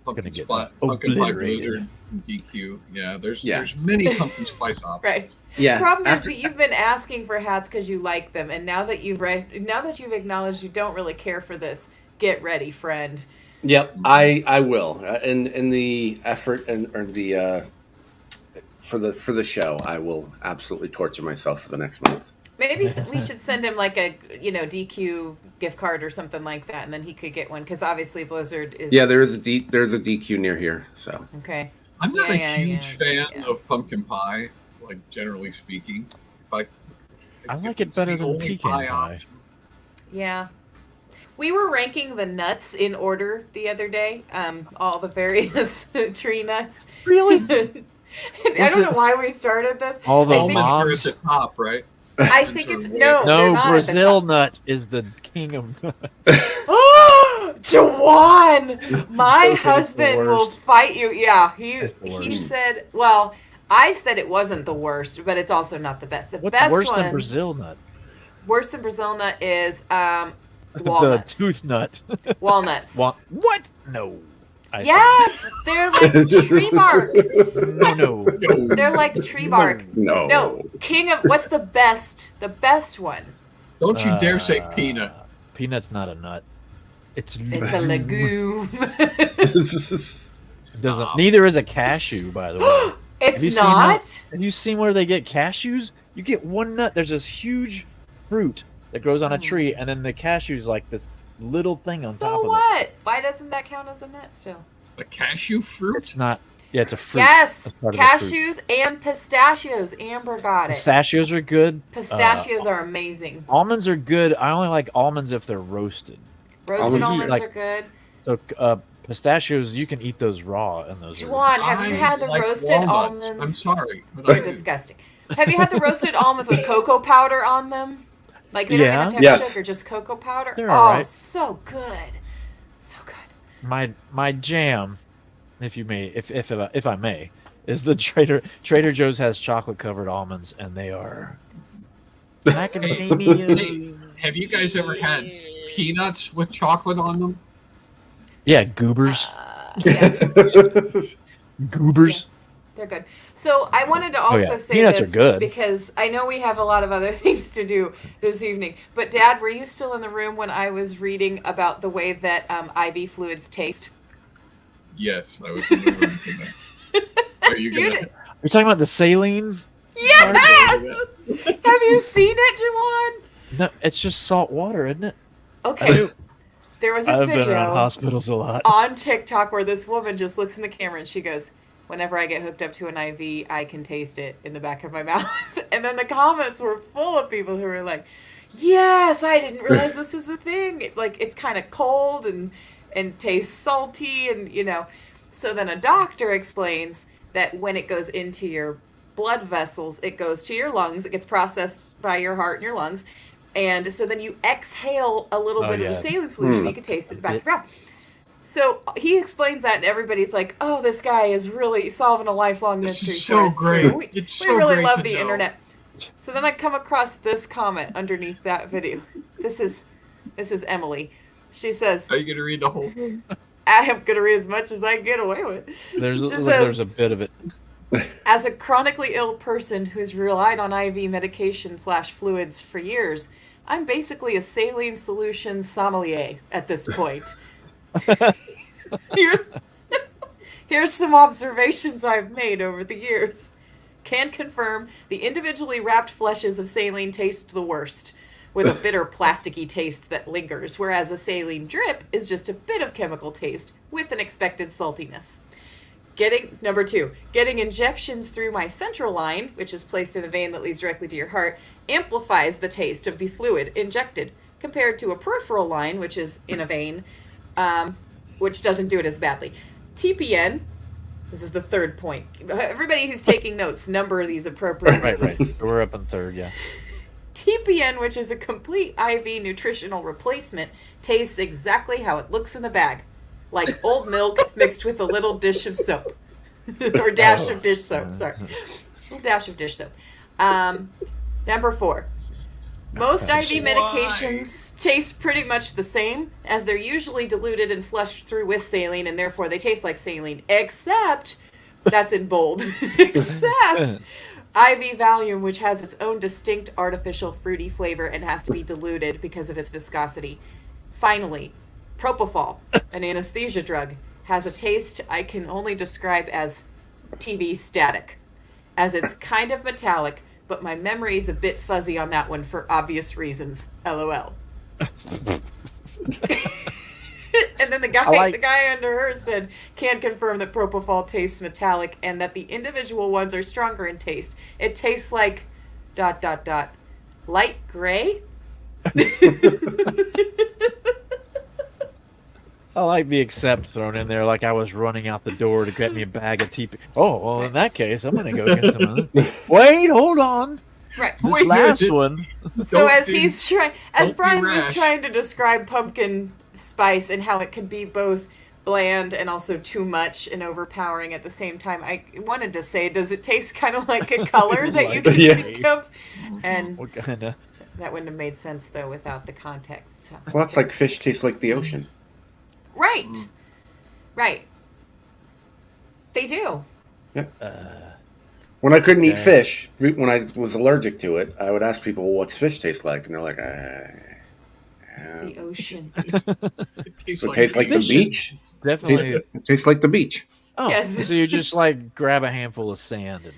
Pumpkin get spice, pumpkin pie obliterated. blizzard, from DQ. Yeah, there's Yeah. there's many pumpkin spice options. Right. Yeah. The problem after- is that you've been asking for hats because you like them, and now that you've acknowledged you don't really care for this, get ready, friend. Yep, I will. In the effort or the for the show, I will absolutely torture myself for the next month. Maybe we should send him like a DQ gift card or something like that, and then he could get one because obviously Blizzard is. Yeah, there's a DQ near here, so. Okay. I'm not Yeah, a huge fan yeah. of pumpkin pie, like generally speaking. I like if it it's better the than only pecan pie. option. Yeah. We were ranking the nuts in order the other day, all the various tree nuts. Really? I don't know why we started this. All the I think- Almonds are moms. at the top, right? I think it's no. they're No, not at the Brazil top. nut is the king of nuts. Juan, my It's the husband will worst. fight you. Yeah, he It's the he worst. said. Well, I said it wasn't the worst, but it's also not the best. The What's best worse one, than Brazil nut? worse than Brazil nut is The walnuts. tooth nut. Walnuts. What? No. I Yes, they're like tree bark. said no. They're like tree bark. No. No, king of what's the best? The best one. Don't you dare say peanut. Peanut's not a nut. It's It's a legume. doesn't. Neither is a cashew, by the way. It's you seen not. Have you seen where they get cashews? You get one nut. There's this huge fruit that grows on a tree, and then the cashew's like this little thing on top So of it. what? Why doesn't that count as a nut still? A cashew fruit? It's not. Yeah, it's a fruit. Yes, That's part of the fruit. cashews and pistachios. Amber got it. Pistachios are good. Pistachios are amazing. Almonds are good. I only like almonds if they're roasted. Roasted almonds- almonds like- are good. So pistachios, you can eat those raw, and those are Juan, have you I had the like roasted walnuts. almonds? I'm sorry, but They're I do. disgusting. Have you had the roasted almonds with cocoa powder on them? Like they don't even Yeah. have to have Yes. sugar, just cocoa powder. They're Oh, alright. so good, so good. my jam, if you may, if I may, is the Trader Joe's has chocolate covered almonds, and they are macadamia. Have you guys ever had peanuts with chocolate on them? Yeah, goobers, Yes. goobers. Yes, they're good. So I wanted to also yeah. say Peanuts this are good. because I know we have a lot of other things to do this evening. But Dad, were you still in the room when I was reading about the way that IV fluids taste? Yes, I was in the room for that. Are you You gonna? did. You're talking about the saline? Yes. Have you seen it, Juwan? No, it's just salt water, isn't it? Okay. There was a I've been around video hospitals a lot. on TikTok where this woman just looks in the camera and she goes, "Whenever I get hooked up to an IV, I can taste it in the back of my mouth." And then the comments were full of people who were like, "Yes, I didn't realize this was a thing. It's kind of cold and tastes salty and So then a doctor explains that when it goes into your blood vessels, it goes to your lungs. It gets processed by your heart and your lungs. And so then you exhale a little bit of the saline solution. You can taste it in the back of your mouth. So he explains that, and everybody's like, "Oh, this guy is really solving a lifelong This is mystery." so for us." great. We, It's we so really great love to the know. internet. So then I come across this comment underneath that video. This is Emily. She says, Are you gonna read the whole thing? "I am gonna read as much as I can get away with." There's She says, there's a bit of it. "As a chronically ill person who's relied on IV medication / fluids for years, I'm basically a saline solution sommelier at this point." Here's some observations I've made over the years. Can confirm the individually wrapped fleshes of saline taste the worst, with a bitter plasticky taste that lingers, whereas a saline drip is just a bit of chemical taste with an expected saltiness. Number 2, getting injections through my central line, which is placed in the vein that leads directly to your heart, amplifies the taste of the fluid injected, compared to a peripheral line, which is in a vein, which doesn't do it as badly. TPN, this is the third point. Everybody who's taking notes, number these appropriately. Right. We're up on third, yeah. TPN, which is a complete IV nutritional replacement, tastes exactly how it looks in the bag. Like old milk mixed with a little dish of soap. Or dash of dish soap, sorry. A little dash of dish soap. Number 4. Most IV Why? medications taste pretty much the same, as they're usually diluted and flushed through with saline, and therefore they taste like saline, except, that's in bold, except IV Valium, which has its own distinct artificial fruity flavor and has to be diluted because of its viscosity. Finally, propofol, an anesthesia drug, has a taste I can only describe as TV static, as it's kind of metallic, but my memory is a bit fuzzy on that one for obvious reasons. LOL. And then the guy under her said, can confirm that propofol tastes metallic and that the individual ones are stronger in taste. It tastes like ... light gray? I like the except thrown in there, like I was running out the door to get me a bag of TP. Oh, well, in that case, I'm going to go get some of this. Wait, hold on. Right. This Wait, last one. So Don't as be- he's trying, as don't be Brian was rash. trying to describe pumpkin spice and how it could be both bland and also too much and overpowering at the same time, I wanted to say, does it taste kind of like a color that you can Yeah. think of? And What kind of? that wouldn't have made sense though without the context. Well, that's like fish tastes like the ocean. Right. Right. They do. When I couldn't eat Yeah. fish, when I was allergic to it, I would ask people, "What's fish taste like?" And they're like, The ocean. It tastes "It tastes like the Fish is- beach. Definitely. It tastes like the beach." Oh, Yes. so you just like grab a handful of sand and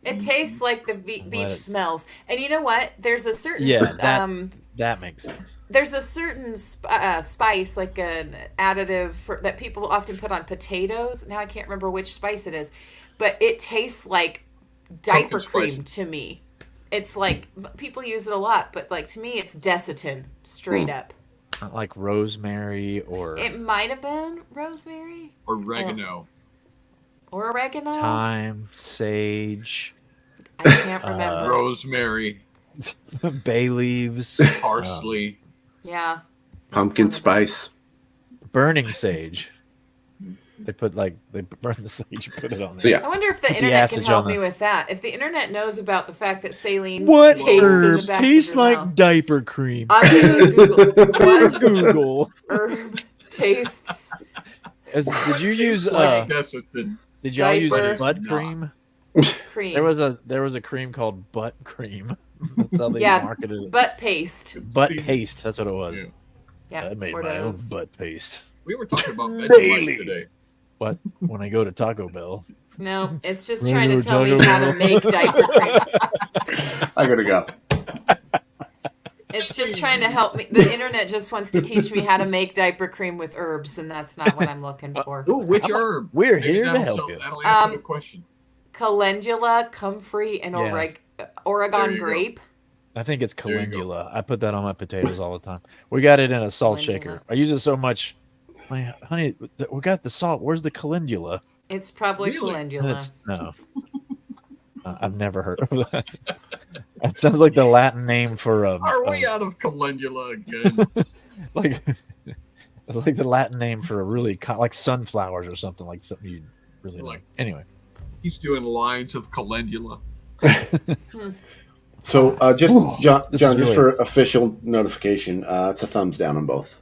It tastes like the beach Let it- smells. And you know what? There's a certain that makes sense. there's a certain spice, like an additive that people often put on potatoes. Now I can't remember which spice it is, but it tastes like diaper Pumpkin cream spice. to me. It's like people use it a lot, but like to me, it's Desitin straight up. Not like rosemary or It might have been rosemary oregano. or oregano. thyme, sage, I can't remember. Rosemary, bay leaves, parsley. Yeah. Pumpkin That's one of them. spice. burning sage. They burn the sage and put it on there. So I yeah, wonder if the Put the internet can acid help on me the- with that. If the internet knows about the fact that saline What tastes in herb the back tastes of your like mouth. diaper cream? I'm gonna Google what Google. herb tastes. Did you use Like Desitin. did y'all use diaper? butt Not. cream? Cream. There was a cream called butt cream. That's how they Yeah, marketed it. butt paste. Butt paste, that's what it was. Yeah. Yeah, I made or my own those. butt paste. We were talking about Daily. Vegemite today. What? When I go to Taco Bell. No, it's just Right, trying to we're tell me talking how to about- make diaper cream. I gotta go. It's just trying to help me. The internet just wants to teach me how to make diaper cream with herbs, and that's not what I'm looking for. Ooh, which herb? We're Maybe here to that'll help you. That'll answer Um, the question. Calendula, comfrey, and Yeah. There Oregon you go. grape. I think it's There you go. calendula. I put that on my potatoes all the time. We got it in a salt Calendula. shaker. I use it so much. My honey, we got the salt. Where's the calendula? It's probably Really? calendula. No. I've never heard of that. That sounds like the Latin name for Are we out of calendula again? like it's like the Latin name for a really like sunflowers or something, like something you really Like- like. Anyway, He's doing lines of calendula. So just John, This just is really- for official notification, it's a thumbs down on both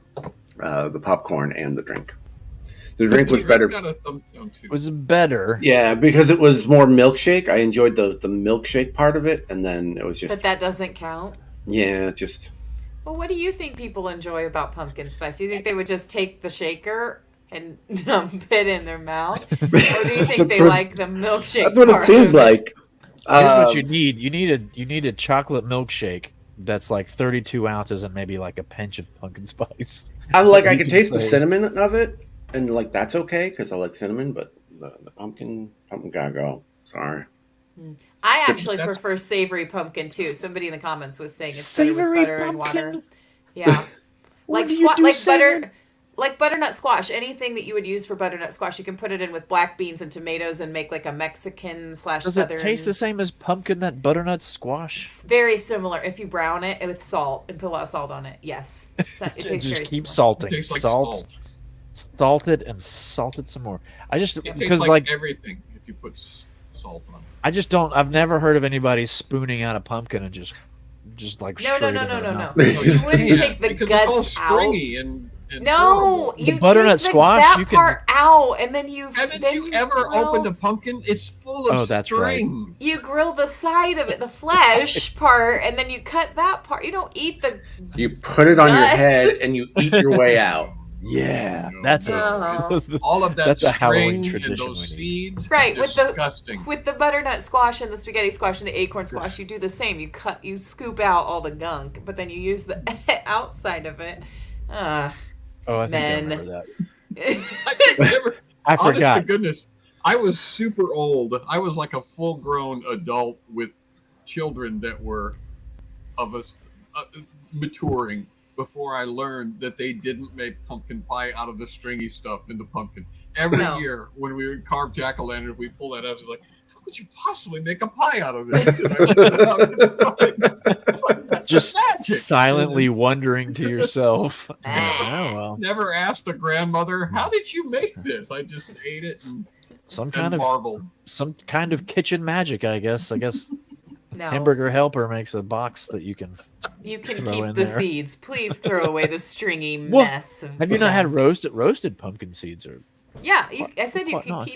the popcorn and the drink. The drink was better. Got a thumbs down too. it was better. Yeah, because it was more milkshake. I enjoyed the milkshake part of it, and then it was But just that doesn't count. just Well, what do you think people enjoy about pumpkin spice? Do you think they would just take the shaker and dump it in their mouth? Or do you think That's they what like the milkshake that's what part it seems of like. Here's what you Um, need. You need a chocolate milkshake that's like 32 ounces and maybe like a pinch of pumpkin spice. I like. I You can can taste the say- cinnamon of it, and like that's okay because I like cinnamon. But the pumpkin gotta go. Sorry. I actually That's- prefer savory pumpkin too. Somebody in the comments was saying it's better with Savory butter and water. pumpkin? Yeah. What like do you do like savory? butter like butternut squash. Anything that you would use for butternut squash, you can put it in with black beans and tomatoes and make like a Mexican / Does southern. it taste the same as pumpkin nut butternut squash? It's very similar if you brown it with salt and put a lot of salt on it. Yes. It tastes very Just keep similar. It salting. tastes like salt, salt. salt it and salt it some more. I just It tastes because like, like everything if you put salt on it. I just don't. I've never heard of anybody spooning out a pumpkin and just like No, straight no, in no, their no, mouth. no. No, You wouldn't can't, take the because it's all guts out. stringy and No, horrible. you butternut take squash, that you can- part out, and then Haven't then you ever grill- opened a pumpkin? It's full of Oh, that's right. string. You grill the side of it, the flesh part, and then you cut that part. You don't eat the. You put it on your Nuts. head and you eat your way out. Yeah, No, that's no. All of that That's a string Halloween and tradition those we need. seeds. Right, with the- disgusting. With the butternut squash and the spaghetti squash and the acorn squash, you do the same. You scoop out all the gunk, but then you use the outside of it. Ugh. Oh, I think Men. I remember that. I could never. I Honest to forgot. goodness, I was super old. I was like a full-grown adult with children that were of us maturing before I learned that they didn't make pumpkin pie out of the stringy stuff in the pumpkin. Every No. year when we would carve jack-o'-lantern, we pull that out. It's like, how could you possibly make a pie out of this? And it's like, that's Just magic. silently wondering to yourself. Ah. Oh well, Never asked a grandmother, how did you make this? I just ate it and some kind of marveled. kitchen magic, I guess. No. Hamburger Helper makes a box that you can. You can Throw keep in the there. seeds. Please throw away the stringy Well, mess. Of Have you not had gunk. roasted pumpkin seeds or? Yeah, I said you What can not?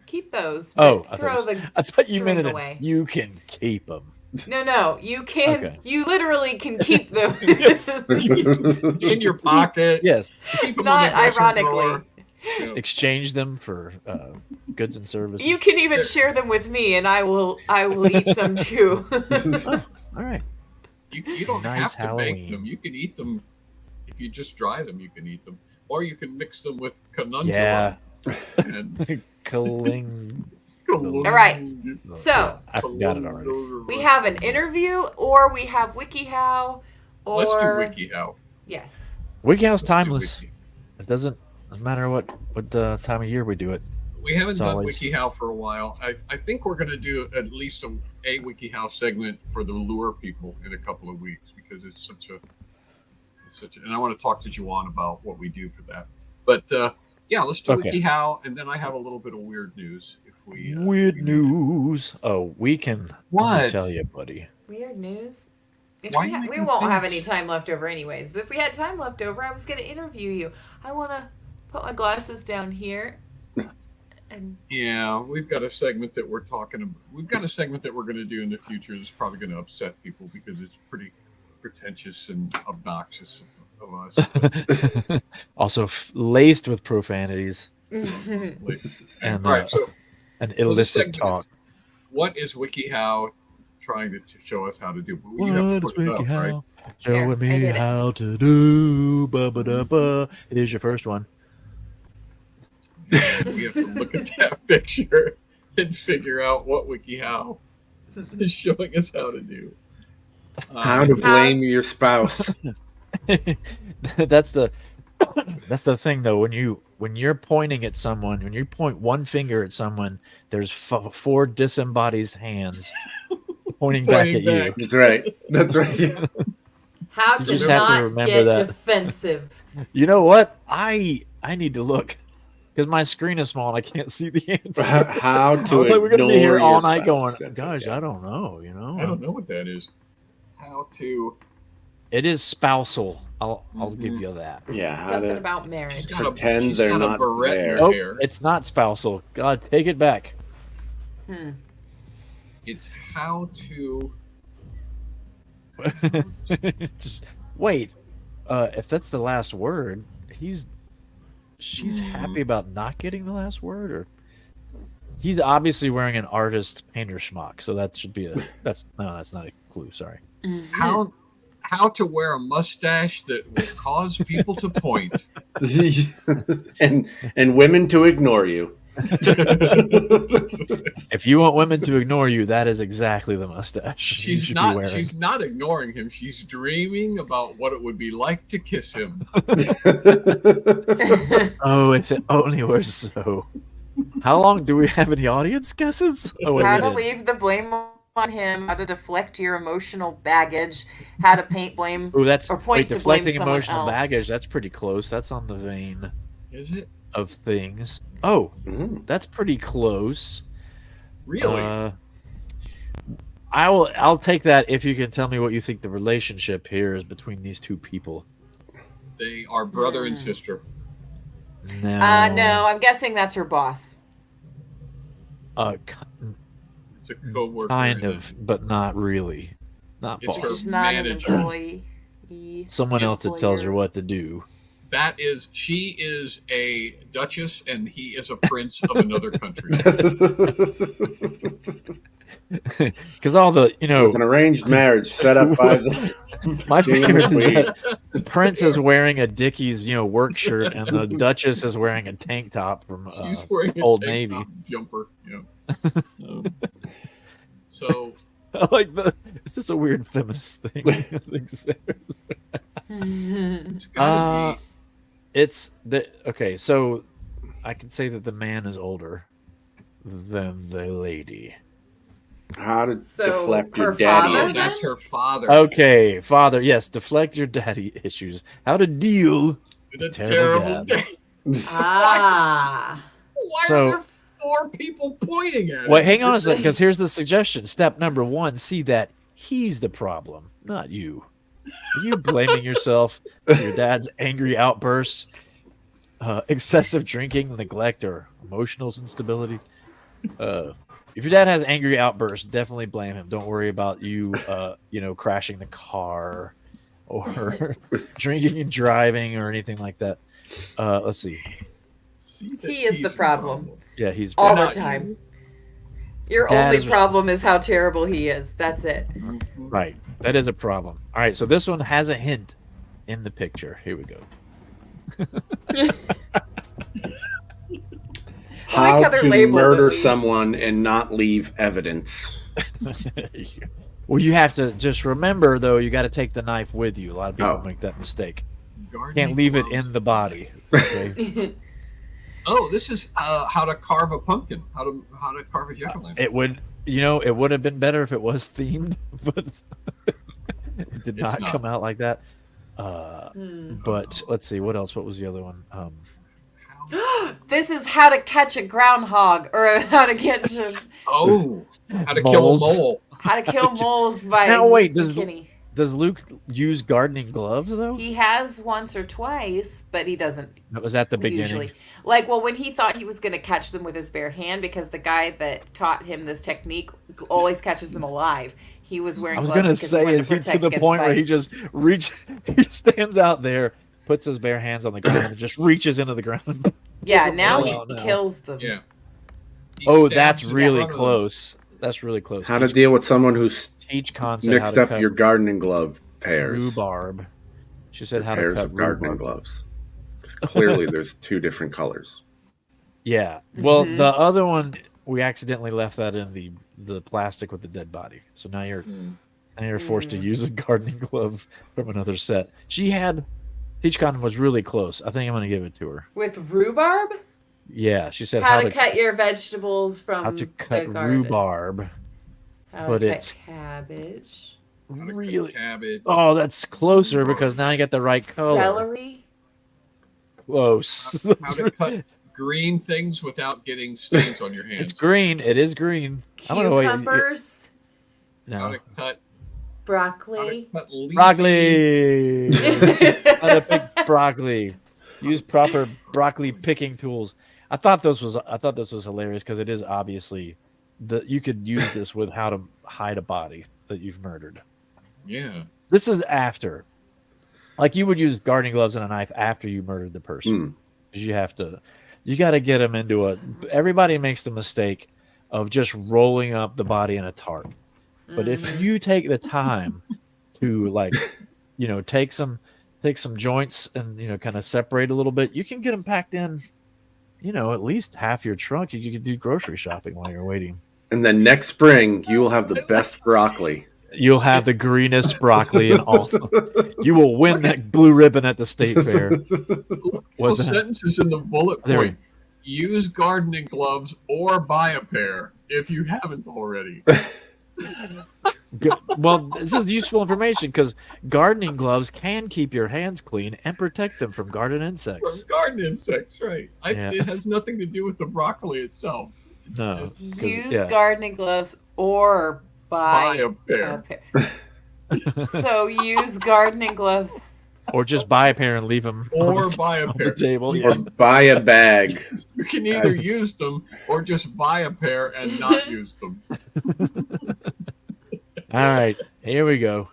keep those. Oh, But throw the I thought you string meant away. you can keep them. No, you can. Okay. You literally can keep them. In your pocket. Yes, Keep them Not in the dresser ironically. drawer. exchange them for goods and services. You can even share them with me, and I will eat some too. All right. You don't Nice have to bake Halloween. them. You can eat them if you just dry them. You can eat them, or you can mix them with canundula. Yeah. And Cling. All right. So I forgot it already. we have an interview, or we have Wikihow, or Let's do Wikihow. Yes. Wikihow's Let's do timeless. Wiki. It doesn't matter what time of year we do it. We haven't It's done always- Wikihow for a while. I think we're going to do at least a Wikihow segment for the lure people in a couple of weeks because it's such a, and I want to talk to Juan about what we do for that. But yeah, let's do Okay. Wikihow, and then I have a little bit of weird news. If we Weird news. Oh, we can. Let me What? tell you, buddy. Weird news. If Why we, are you we making won't have face? any time left over anyways. But if we had time left over, I was going to interview you. I want to put my glasses down here. And Yeah, we've got a segment that we're talking about. We've got a segment that we're going to do in the future that's probably going to upset people because it's pretty pretentious and obnoxious of us. Also laced with profanities All and right, so and the illicit segment talk. is, what is WikiHow trying to show us how to do? But you have to What is put it up, right? WikiHow? Here, I Showing me did it. how to do. Ba-ba-da-ba. Here's your first one. And we have to look at that picture and figure out what WikiHow is showing us how to do. How to blame your spouse. That's the thing though. When you're pointing at someone, when you point one finger at someone, there's four disembodied hands pointing back at you. That's right. That's right. how You to just have to not remember get that. defensive. You know what? I need to look because my screen is small and I can't see the answer. How I to was like, we're gonna be ignore here all your night going, spouse. That's guys, it, yeah. I don't know. You I don't know, know what that is. How to? it is spousal. I'll give Mhm. you that. Yeah, how Something to about marriage. She's Pretend she's they're got a not barrette in her there. Nope, hair. it's not spousal. God, take it back. Hmm. It's how to. Just wait. If that's the last word, she's happy about not getting the last word, or he's obviously wearing an artist painter schmuck, so that should be that's not a clue. Sorry. How to wear a mustache that will cause people to point. and women to ignore you. If you want women to ignore you, that is exactly the mustache you She's should be not. wearing. She's not ignoring him. She's dreaming about what it would be like to kiss him. Oh, if it only were so. How long do we have any audience guesses? Oh, wait, How we to did. leave the blame on him. How to deflect your emotional baggage. How to paint blame. Oh, that's or point wait, to blame deflecting someone emotional else. baggage. That's pretty close. That's on the vein Is it? of things. Oh, Mm. that's pretty close. Really? I'll take that if you can tell me what you think the relationship here is between these two people. They are brother and sister. No. No, I'm guessing that's her boss. It's a co-worker. Kind of, but not really. Not It's boss. her She's not manager. an employee. Someone else that tells her what to do. She is a duchess and he is a prince of another country. Because all the, It's an arranged marriage set up by the my king and favorite the is queen. that the prince is wearing a Dickies, work shirt, and the duchess is wearing a tank top from She's wearing a Old tank Navy. top jumper. So I like is this a weird feminist thing? I think so. it's gotta be. It's okay. So I can say that the man is older than the lady. How to So, deflect your her daddy. father? Oh, that's her father. Okay, father. Yes, deflect your daddy issues. How to deal. The Terrible terrible dad. day. Ah. Why So- are there 4 people pointing at Wait, it? hang on a second, because here's the suggestion. Step number 1: see that he's the problem, not you. Are you blaming yourself for your dad's angry outbursts, excessive drinking, neglect, or emotional instability? If your dad has angry outbursts, definitely blame him. Don't worry about you, crashing the car or drinking and driving or anything like that. Let's see. See that He is he's the problem. Yeah, he's All the Not time. Your Dad only is- problem is how terrible he is. That's it. right. That is a problem. All right, so this one has a hint in the picture. Here we go. How how they're to labeled, murder at least. someone and not leave evidence. Well, you have to just remember, though, you got to take the knife with you. A lot of people Oh. make that mistake. Gardening Can't leave it gloves. in the body. Okay? Oh, this is how to carve a pumpkin. How to carve a jack-o'-lantern. It would, it would have been better if it was themed, but it did It's not not. come out like that. But let's see, what else? What was the other one? This is how to catch a groundhog, or how to catch a, Oh, how to kill a Moles. mole. how to kill moles by Now, wait, does- McKinney. Does Luke use gardening gloves though? He has once or twice, but he doesn't That was at the beginning. usually. Like, well, when he thought he was going to catch them with his bare hand, because the guy that taught him this technique always catches them alive. He was wearing I was gloves gonna because he say, wanted is to he to protect the against point where he bites. just he stands out there, puts his bare hands on the ground, and just reaches into the ground. Yeah, now he Oh, no. kills them. Yeah. He Oh, stabs that's in really front of them. close. That's really close. How to deal with someone who's teach concept mixed how to up cut your gardening glove pairs. rhubarb. She said how to Pairs cut of gardening rhubarb. gloves. Because clearly there's 2 different colors. Yeah. Well, Mm-hmm. the other one we accidentally left that in the plastic with the dead body. So now you're forced to use a gardening glove from another set. She had TeachCon was really close. I think I'm gonna give it to her. With rhubarb? Yeah, she said How to cut your vegetables from how to the cut garden. rhubarb. How but to it's- cut cabbage. How to cut Really? cabbage. Oh, that's closer because now you got the right color. Celery. Whoa. How to cut green things without getting stains on your hands. It's green. It is green. I don't know why you- Cucumbers. How No. to cut, how to Broccoli. cut leafy. Broccoli. How to pick broccoli. Use proper broccoli picking tools. I thought this was hilarious because it is obviously you could use this with how to hide a body that you've murdered. Yeah. This is after. Like you would use gardening gloves and a knife after you murdered the person. 'Cause you got to get them into everybody makes the mistake of just rolling up the body in a tarp. But if you take the time to take some joints and kind of separate a little bit, you can get them packed in, at least half your trunk. You could do grocery shopping while you're waiting. And then next spring, you will have the best broccoli. You'll have the greenest broccoli and all. You will win that blue ribbon at the state fair. Little What's that? sentences in the bullet There we point. Use gardening gloves or buy a pair if you haven't already. Well, this is useful information because gardening gloves can keep your hands clean and protect them from garden insects. From garden insects, right? Yeah. It has nothing to do with the broccoli itself. No. Just 'cause, Use yeah. gardening gloves or buy buy a pair. So use gardening gloves. Or just buy a pair and leave them Or buy a on the pair. table. You Yeah. Or buy a bag. You can either use them or just buy a pair and not use them. All right, here we go.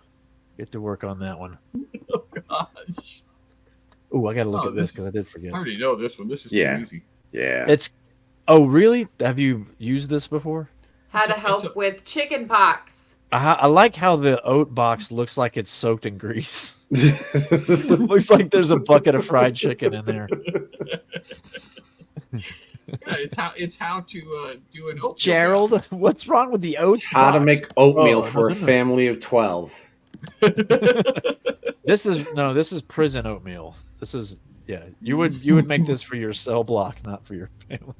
Get to work on that one. Gosh. Oh, I got to look Oh, at this this because I is- did forget. I already know this one. This is Yeah. too easy. Yeah. It's. Oh, really? Have you used this before? How to It's a- help with chicken pox. I like how the oat box looks like it's soaked in grease. It looks like there's a bucket of fried chicken in there. Yeah, it's how to do an oatmeal. Gerald, what's wrong with the oat How to box? make oatmeal Oh, for a doesn't it? family of 12. This is prison oatmeal. This is You would make this for your cell block, not for your family.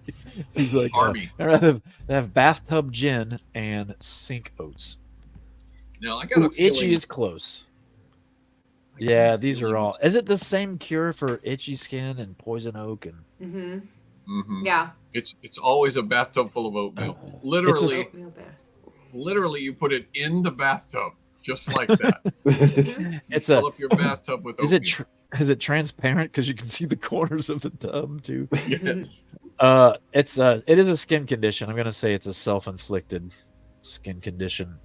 He's like Army. I'd rather have bathtub gin and sink oats. No, I got Ooh, a feeling. itchy is close. I got Yeah, a these are feeling all. it's- Is it the same cure for itchy skin and poison oak and? Mm-hmm. Mhm. Yeah. It's always a bathtub full of oatmeal. Literally, Oatmeal bath. literally, you put it in the bathtub just like that. It's Fill up your bathtub with Is oatmeal. is it transparent because you can see the corners of the tub too? Yes. It is a skin condition. I'm gonna say it's a self-inflicted skin condition.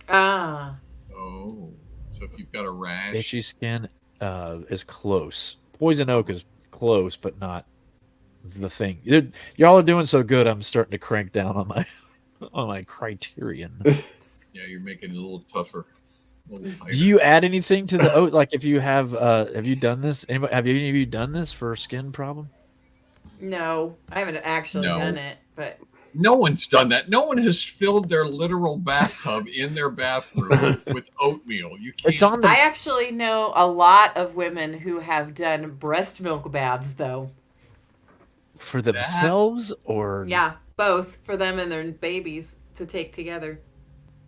Ah. Oh, so if you've got a rash, Itchy skin is close. Poison oak is close, but not the thing. Y'all are doing so good. I'm starting to crank down on my criterion. yeah, you're making it a little tougher. A little tighter. Do you add anything to the oat? Like if you have you done this? Anybody, have any of you done this for a skin problem? No, I haven't actually No. done it, but No one's done that. No one has filled their literal bathtub in their bathroom with oatmeal. You can't. It's on the. I actually know a lot of women who have done breast milk baths, though. For themselves or Yeah, both for them and their babies to take together.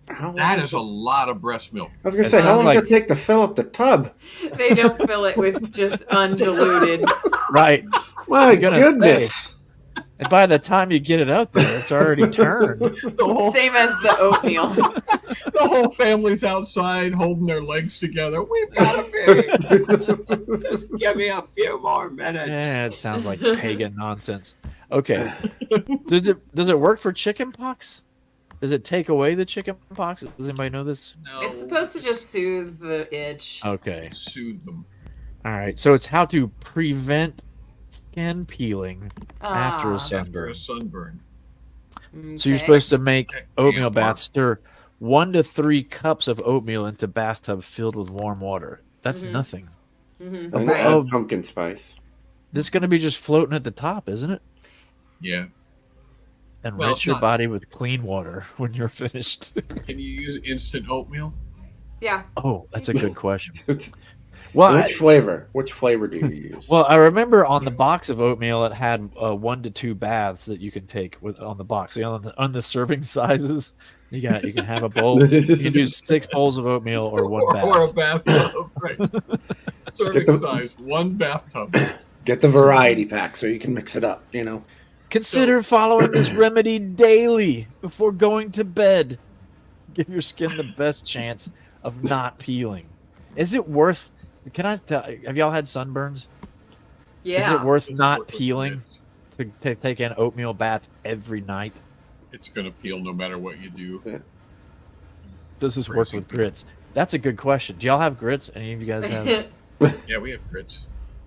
That is a lot of breast milk. I was going to It say, how sounds long does like- it take to fill up the tub? They don't fill it with just undiluted. right. My gonna goodness. And by the time you get it out there, it's already turned. The whole, Same as the oatmeal. the whole family's outside holding their legs together. We've got a baby. Just give me a few more minutes. Yeah, it sounds like pagan nonsense. Okay. Does it work for chicken pox? Does it take away the chicken pox? Does anybody know this? No, It's supposed to just soothe the itch. Okay. soothe them. All right. So it's how to prevent skin peeling after a Ah, After sunburn. a sunburn. So you're okay. supposed to make Okay, oatmeal yeah, bath, stir 1 to 3 cups of oatmeal into bathtub filled with warm water. That's Mhm. nothing. Mhm. And Right. Oh. pumpkin spice. This is going to be just floating at the top, isn't it? Yeah. Enrich Well, it's your not- body with clean water when you're finished. Can you use instant oatmeal? Yeah. Oh, that's a good question. Well, Which flavor? Which flavor do you use? Well, I remember on the box of oatmeal, it had 1 to 2 baths that you can take with on the box. You know, on the serving sizes, you can have a bowl. You can do 6 bowls of oatmeal or 1 bath. Or a bathtub, right? Serving Get the- size, 1 bathtub. Get the variety pack so you can mix it up, you know? Consider following this remedy daily before going to bed. Give your skin the best chance of not peeling. Is it worth? Can I tell? Have y'all had sunburns? Yeah. Is it worth It's not worth it. peeling to take an oatmeal bath every night? It's going to peel no matter what you do. Does this work with grits? That's a good question. Do y'all have grits? Any of you guys have? Yeah, we have grits.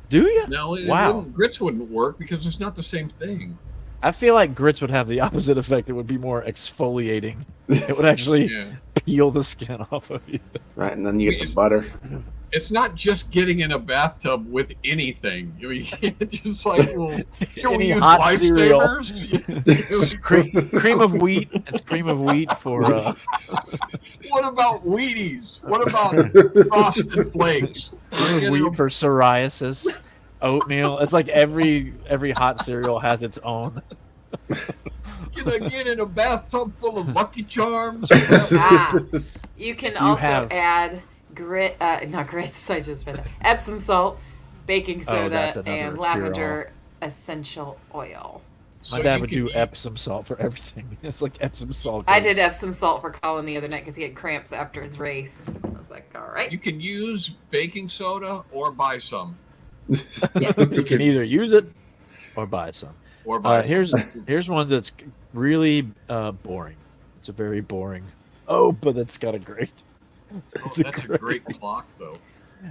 Do you? No, Wow. grits wouldn't work because it's not the same thing. I feel like grits would have the opposite effect. It would be more exfoliating. It would actually Yeah. peel the skin off of you. Right, and then you get It's- the butter. It's not just getting in a bathtub with anything. I mean, it's just like, well, can we Any use hot cereal. lifesavers? Cream of wheat. It's cream of wheat for. What about Wheaties? What about Frosted Flakes? Wheat for psoriasis, oatmeal. It's like every hot cereal has its own. Get in a bathtub full of Lucky Charms. Ah, you can also have- add not grits. I just read that. Epsom salt, baking Oh, soda, that's another and cure-all. lavender essential oil. So My dad you would can do eat- Epsom salt for everything. It's like Epsom salt. I goes- did Epsom salt for Colin the other night because he had cramps after his race. I was like, all right. You can use baking soda or buy some. Yes. You can either use it or buy some. Or buy some. Here's one that's really boring. It's a very boring. Oh, but it's got a great. Oh, It's that's a great clock, though.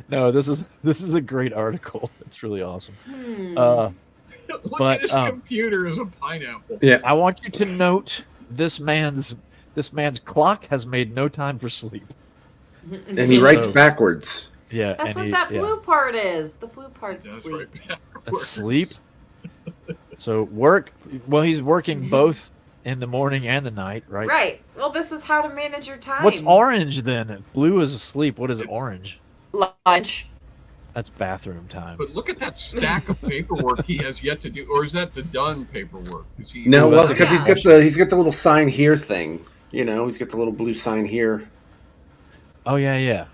No, this is a great article. It's really awesome. Look But, at his computer as a pineapple. Yeah. I want you to note this man's clock has made no time for sleep. And he writes So- backwards. Yeah, That's and what he- that yeah. blue part is. The blue part's That's sleep. right. That's sleep. So work. Well, he's working both in the morning and the night, right? Right. Well, this is how to manage your time. What's orange then? If blue is asleep, what is orange? Lunch. That's bathroom time. But look at that stack of paperwork he has yet to do. Or is that the done paperwork? Is he, No, Oh, well, that's a because good he's got the little sign here thing. You know, he's got the little blue sign here. Oh yeah.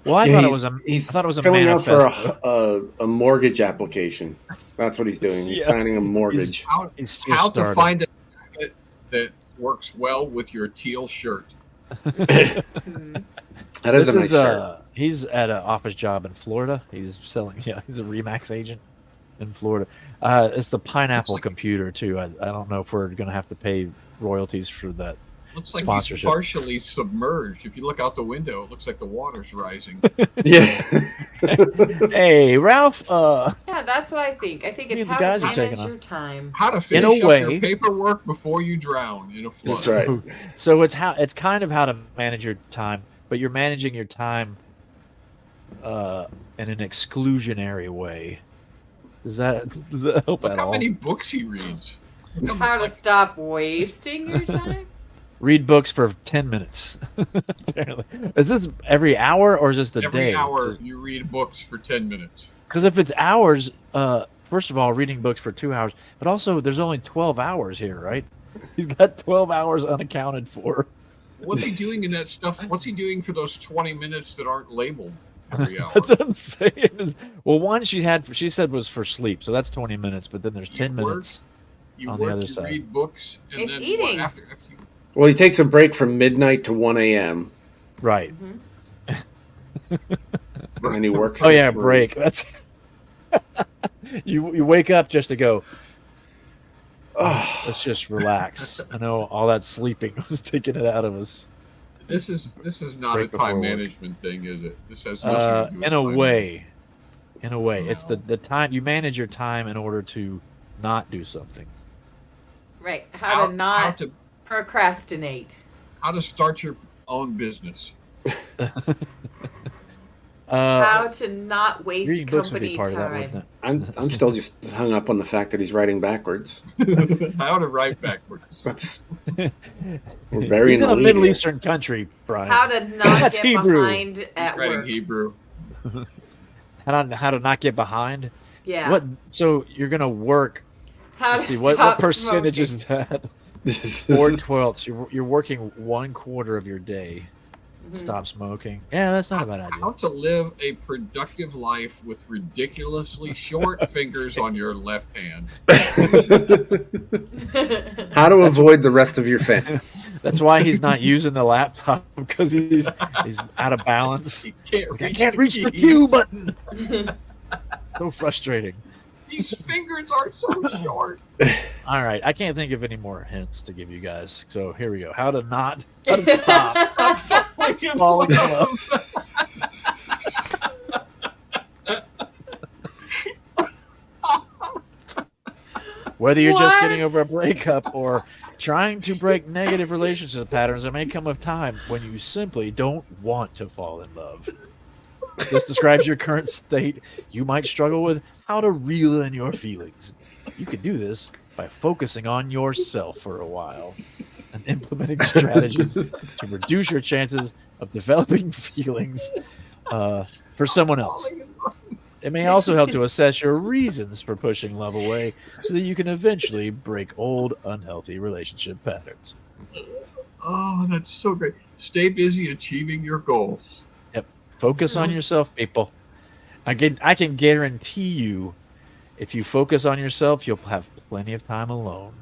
Well, I Yeah, thought it he's- was a. He's I thought it was a filling out manifesto. for a mortgage application. That's what he's doing. He's Yeah. signing a mortgage. how, He's just how to started. find a jacket that works well with your teal shirt. That is This a nice is shirt. he's at an office job in Florida. He's selling. Yeah, he's a Remax agent in Florida. It's the pineapple like- computer too. I don't know if we're gonna have to pay royalties for that. Looks like he's Sponsorship. partially submerged. If you look out the window, it looks like the water's rising. Yeah. Hey, Ralph. Yeah, that's what I think. I think Me it's and the how guys to are taking manage off. your time. How to In finish a up way- your paperwork before you drown in a flood. That's right. So it's kind of how to manage your time, but you're managing your time in an exclusionary way. Does that help Look at how all? many books he reads. Look How to like- stop wasting your time? Read books for 10 minutes. Apparently, is this every hour or is this the every day? hour you read books for 10 minutes. Because if it's hours, first of all, reading books for 2 hours, but also there's only 12 hours here, right? He's got 12 hours unaccounted for. What's he doing in that stuff? What's he doing for those 20 minutes that aren't labeled every hour? That's what I'm saying. Well, one she said was for sleep, so that's 20 minutes, but then there's 10 You work, minutes. You on the work, other you side. read books, and It's then eating. After you, Well, he takes a break from midnight to 1 a.m. Right. and he works. Oh yeah, till 3. break. That's you wake up just to go. Oh, let's just relax. I know all that sleeping was taking it out of us. this is not Break a time before work. management thing, is it? This has nothing to do with In a time way, it's No. the time you manage your time in order to not do something. Right. How to not how to procrastinate. how to start your own business. How to not waste Reading books would be company part of that, wouldn't time. it? I'm still just hung up on the fact that he's writing backwards. How to write backwards. That's we're very He's in in the a lead Middle here. Eastern country, Brian. How to not That's get Hebrew. behind at Writing work. Hebrew. How to not get behind. Yeah. What? So you're gonna work. How to See stop what percentage smoking. is that? 4/12. You're working 1/4 of your day. Stop smoking. Yeah, that's not a bad idea. How to live a productive life with ridiculously short fingers on your left hand. How to avoid the rest of your family. That's why he's not using the laptop because he's out of balance. You can't I reach, can't reach the keys. Q button. So frustrating. These fingers are so short. All right, I can't think of any more hints to give you guys. So here we go. How to stop falling in love. Whether you're just getting What? over a breakup or trying to break negative relationship patterns, there may come a time when you simply don't want to fall in love. This describes your current state. You might struggle with how to reel in your feelings. You can do this by focusing on yourself for a while and implementing strategies to reduce your chances of developing feelings for someone else. It may also help to assess your reasons for pushing love away so that you can eventually break old, unhealthy relationship patterns. Oh, that's so great. Stay busy achieving your goals. Focus on yourself, people. I can guarantee you, if you focus on yourself, you'll have plenty of time alone.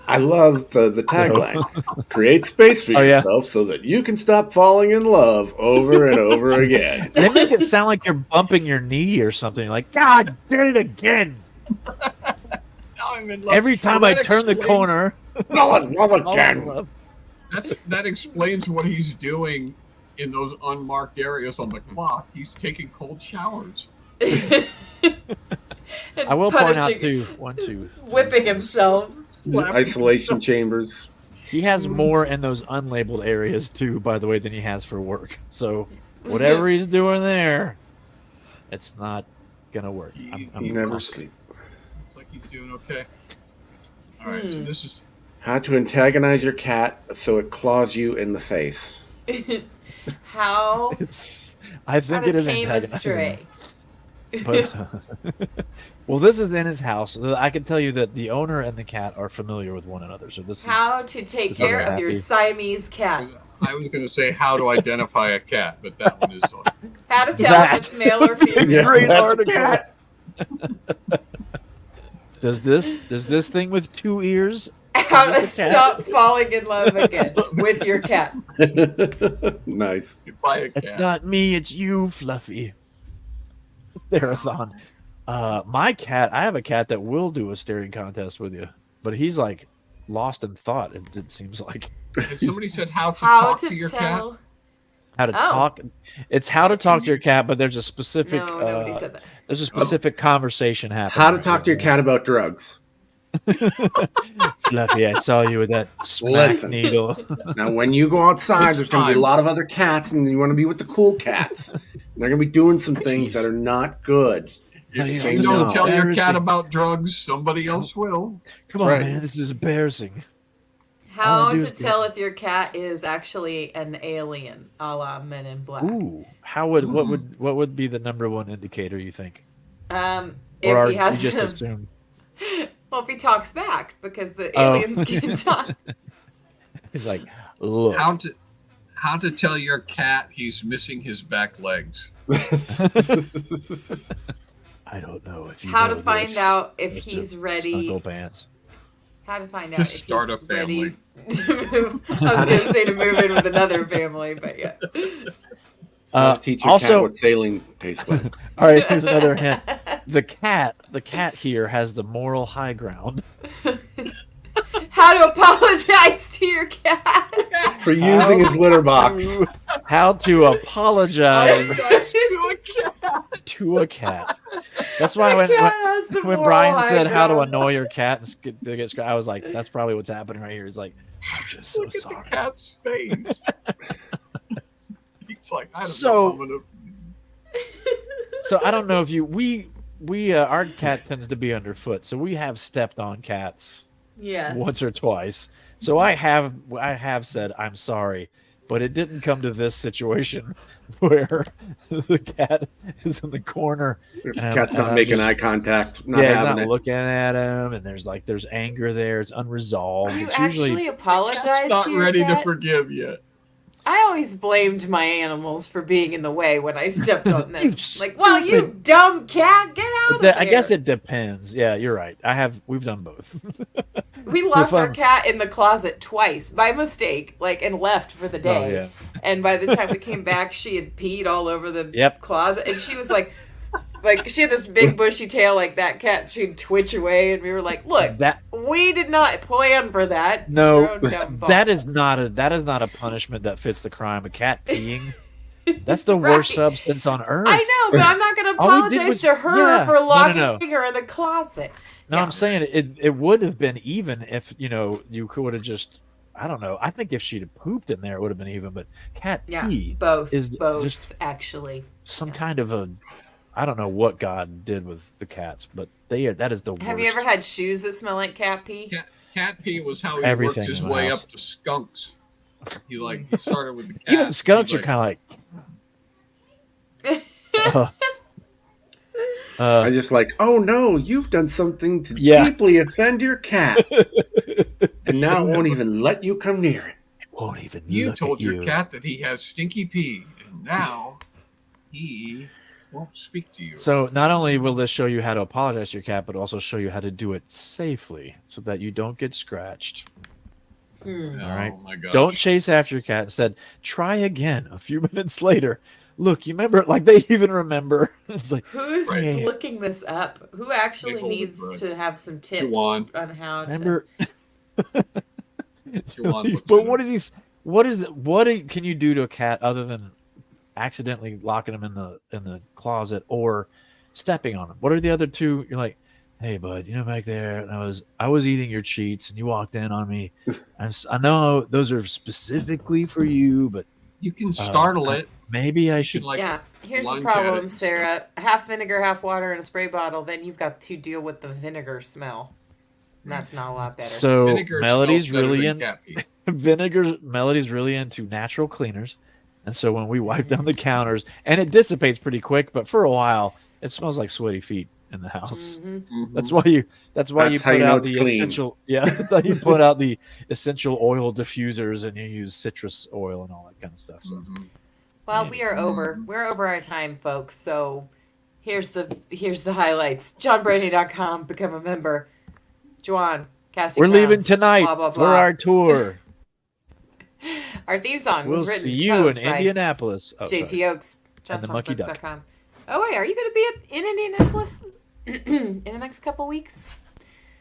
I love the tagline. Create space for Oh, yeah. yourself so that you can stop falling in love over and over again. They make it sound like you're bumping your knee or something. You're like, God, did it again. Now I'm in love. Every time Well, I that turn the explains- corner. Not again. That explains what he's doing in those unmarked areas on the clock. He's taking cold showers. I will point out, Punishing- too, 1, 2, whipping himself. Isolation chambers. he has more in those unlabeled areas, too, by the way, than he has for work. So whatever he's doing there, it's not going to work. I'm You never confident. sleep. Looks like he's doing okay. All right, so this is How to antagonize your cat so it claws you in the face. How I think to it is tame a antagonizing. stray. But, well, this is in his house. I can tell you that the owner and the cat are familiar with one another. So this How to take This care is of your happy. Siamese cat. I was going to say how to identify a cat, but that one is How to tell if it's male or is female. great That's article. cat. Does this thing with 2 ears? How to Is it a cat? stop falling in love again with your cat. Nice. by a cat. It's not me, it's you, Fluffy. Stare-a-thon. My cat, I have a cat that will do a staring contest with you, but he's like lost in thought, it seems like. And somebody said how to How talk to to your cat. tell. How to Oh. talk. It's how to talk to your cat, but there's a specific No, nobody said that. there's a specific conversation happening. How to right talk to your here. cat about drugs. Fluffy, I saw you with that smack Listen. needle. Now, when you go outside, It's there's going to be a time. lot of other cats, and you want to be with the cool cats. And they're going to be doing some things that are not good. If Yeah, you this don't is tell your cat embarrassing. about drugs, somebody else will. Come on, Right. man, this is embarrassing. All How I do to is tell if your cat is actually an alien, a la Men in Black. Ooh, what would be the number one indicator you think? If Or he has you just assume? well, if he talks back, because the Oh. aliens can talk. He's like, look. How to tell your cat he's missing his back legs. I don't know if you How know to find this, out if Mr. he's ready. Snuggle Pants. How to find To out if start he's a family. ready to move. I was going to say to move in with another family, but yeah. How to teach your cat also, what saline tastes like. all right, here's another hint. The cat here has the moral high ground. How to apologize to your cat. For using his litter box. How to apologize That's to a cat. to a cat. That's why My cat has the when moral Brian high said how to ground. annoy your cat, to get I was like, that's probably what's happening right here. He's like, I'm just so Look at sorry. the cat's face. He's like, I don't So- know. I'm gonna. So I don't know if we our cat tends to be underfoot, so we have stepped on cats Yes. once or twice. So I have said I'm sorry, but it didn't come to this situation where the cat is in the corner. If the and cat's I'm not making just- eye contact, not yeah, having not it. looking at him, and there's anger there. It's unresolved. Are you It's actually usually apologize Cat's not to your ready to cat? forgive yet. I always blamed my animals for being in the way when I stepped on them. You Like, well, you dumb cat, get out of there. I guess it depends. Yeah, you're right. We've done both. We locked our I'm- cat in the closet twice by mistake, and left for the day. Oh, yeah. And by the time we came back, she had peed all over the Yep. closet, and she was like she had this big bushy tail like that cat. She'd twitch away, and we were like, "Look, That we did not plan for that. no, Your own dumb fault." that is not a punishment that fits the crime. A cat peeing. That's the Right. worst substance on earth. I know, but I'm not going to All we did apologize was- to her yeah. for No, no, locking no. her in the closet. No, Yeah. I'm saying it would have been even if you could have just. I don't know. I think if she'd have pooped in there, it would have been even. But cat Yeah, pee both is just actually. some kind of a. I don't know what God did with the cats, but that is the worst. Have you ever had shoes that smell like cat pee? Cat pee was how he Everything worked his in the way house. up to skunks. He started with the cat. Even skunks He's are kind of like. I just like, oh no, you've done something to Yeah. deeply offend your cat. And now it won't even let you come near it. Won't even You look told at your you. cat that he has stinky pee, and now he won't speak to you. So not only will this show you how to apologize to your cat, but also show you how to do it safely so that you don't get scratched. Oh All right. my gosh. Don't chase after your cat. Instead, try again a few minutes later. Look, you remember? Like they even remember. It's like Who's Right. looking this up? Who actually They hold it, needs right. to have some tips Juan. on how to? remember. Juwan looks But at what him. is he? Can you do to a cat other than accidentally locking him in the closet or stepping on him? What are the other two? You're like, hey bud, back there, and I was eating your cheats, and you walked in on me. I know those are specifically for you, but You can startle it. maybe I You should. can, like, Yeah, here's the lunge at it problem, and Sarah. Half vinegar, half water in a spray bottle. Then you've got to deal with the vinegar smell. And that's not a lot better. So Vinegar Melody's smells better really than in cat pee. Melody's really into natural cleaners, and so when we wipe down the counters, and it dissipates pretty quick, but for a while it smells like sweaty feet in the house. Mhm. That's why you That's how put you know out it's the clean. essential. Yeah, that's how you put out the essential oil diffusers, and you use citrus oil and all that kind of stuff. So. Mhm. Well, we're over our time, folks. So here's the highlights. JohnBrandy.com, become a member. Juan, casting We're leaving crowns, tonight blah, blah, for blah. our tour. Our theme song We'll was written see and you in composed by Indianapolis. Oh, sorry. JT Oaks, And the Monkey Duck. JohnThompsonOaks.com. Oh wait, are you going to be in Indianapolis in the next couple weeks?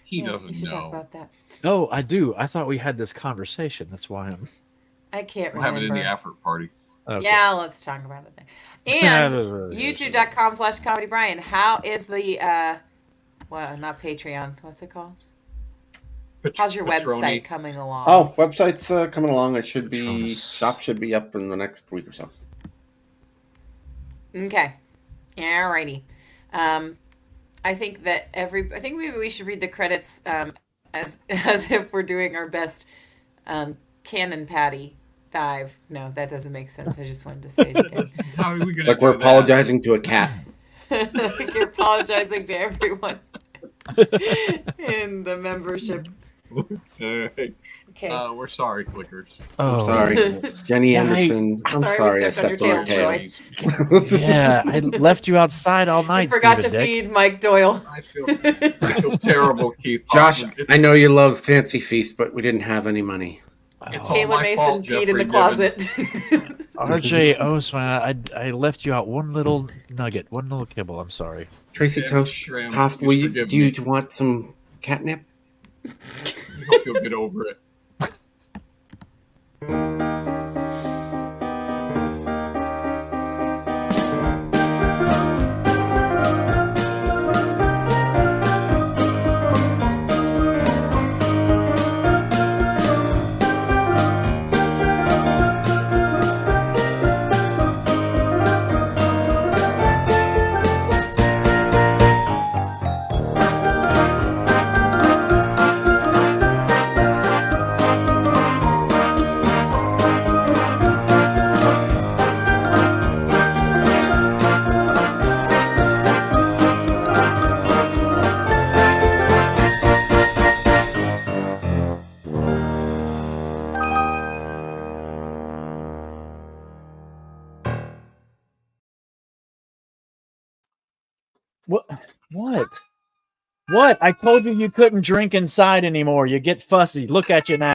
He We doesn't should talk know. about that. Oh, I do. I thought we had this conversation. That's why I'm. I can't We'll have remember. it in the after party. Okay. Yeah, let's talk about it then. And youtube.com/comedybrian. How is the well, not Patreon. What's it called? How's your website coming along? Oh, website's coming along. It should be Patronus. shop should be up in the next week or so. Okay. Alrighty. I think that maybe we should read the credits as if we're doing our best cannon patty dive. No, that doesn't make sense. I just wanted to say it again. How are we gonna Like do we're that? apologizing to a cat. Like you're apologizing to everyone in the membership. Alright. Okay. We're sorry, Clickers. Oh, Sorry, Jenny Yeah, Anderson. I'm Sorry we sorry, I stepped on stepped your on tail, her tail. Yeah, I left you outside all I night. forgot Stephen to Dick. feed Mike Doyle. I feel terrible, Keith. Josh, Hoffman. I know you love Fancy Feast, but we didn't have any money. It's all Taylor my Mason fault, peed in the Jeffrey closet. RJ Osman, I left you out one little nugget, one little kibble. I'm sorry. Tracy Damn Toast, shrimp, Cost, please forgive do you want some catnip? I hope you'll get over it. What? What? What? I told you couldn't drink inside anymore. You get fussy. Look at you now.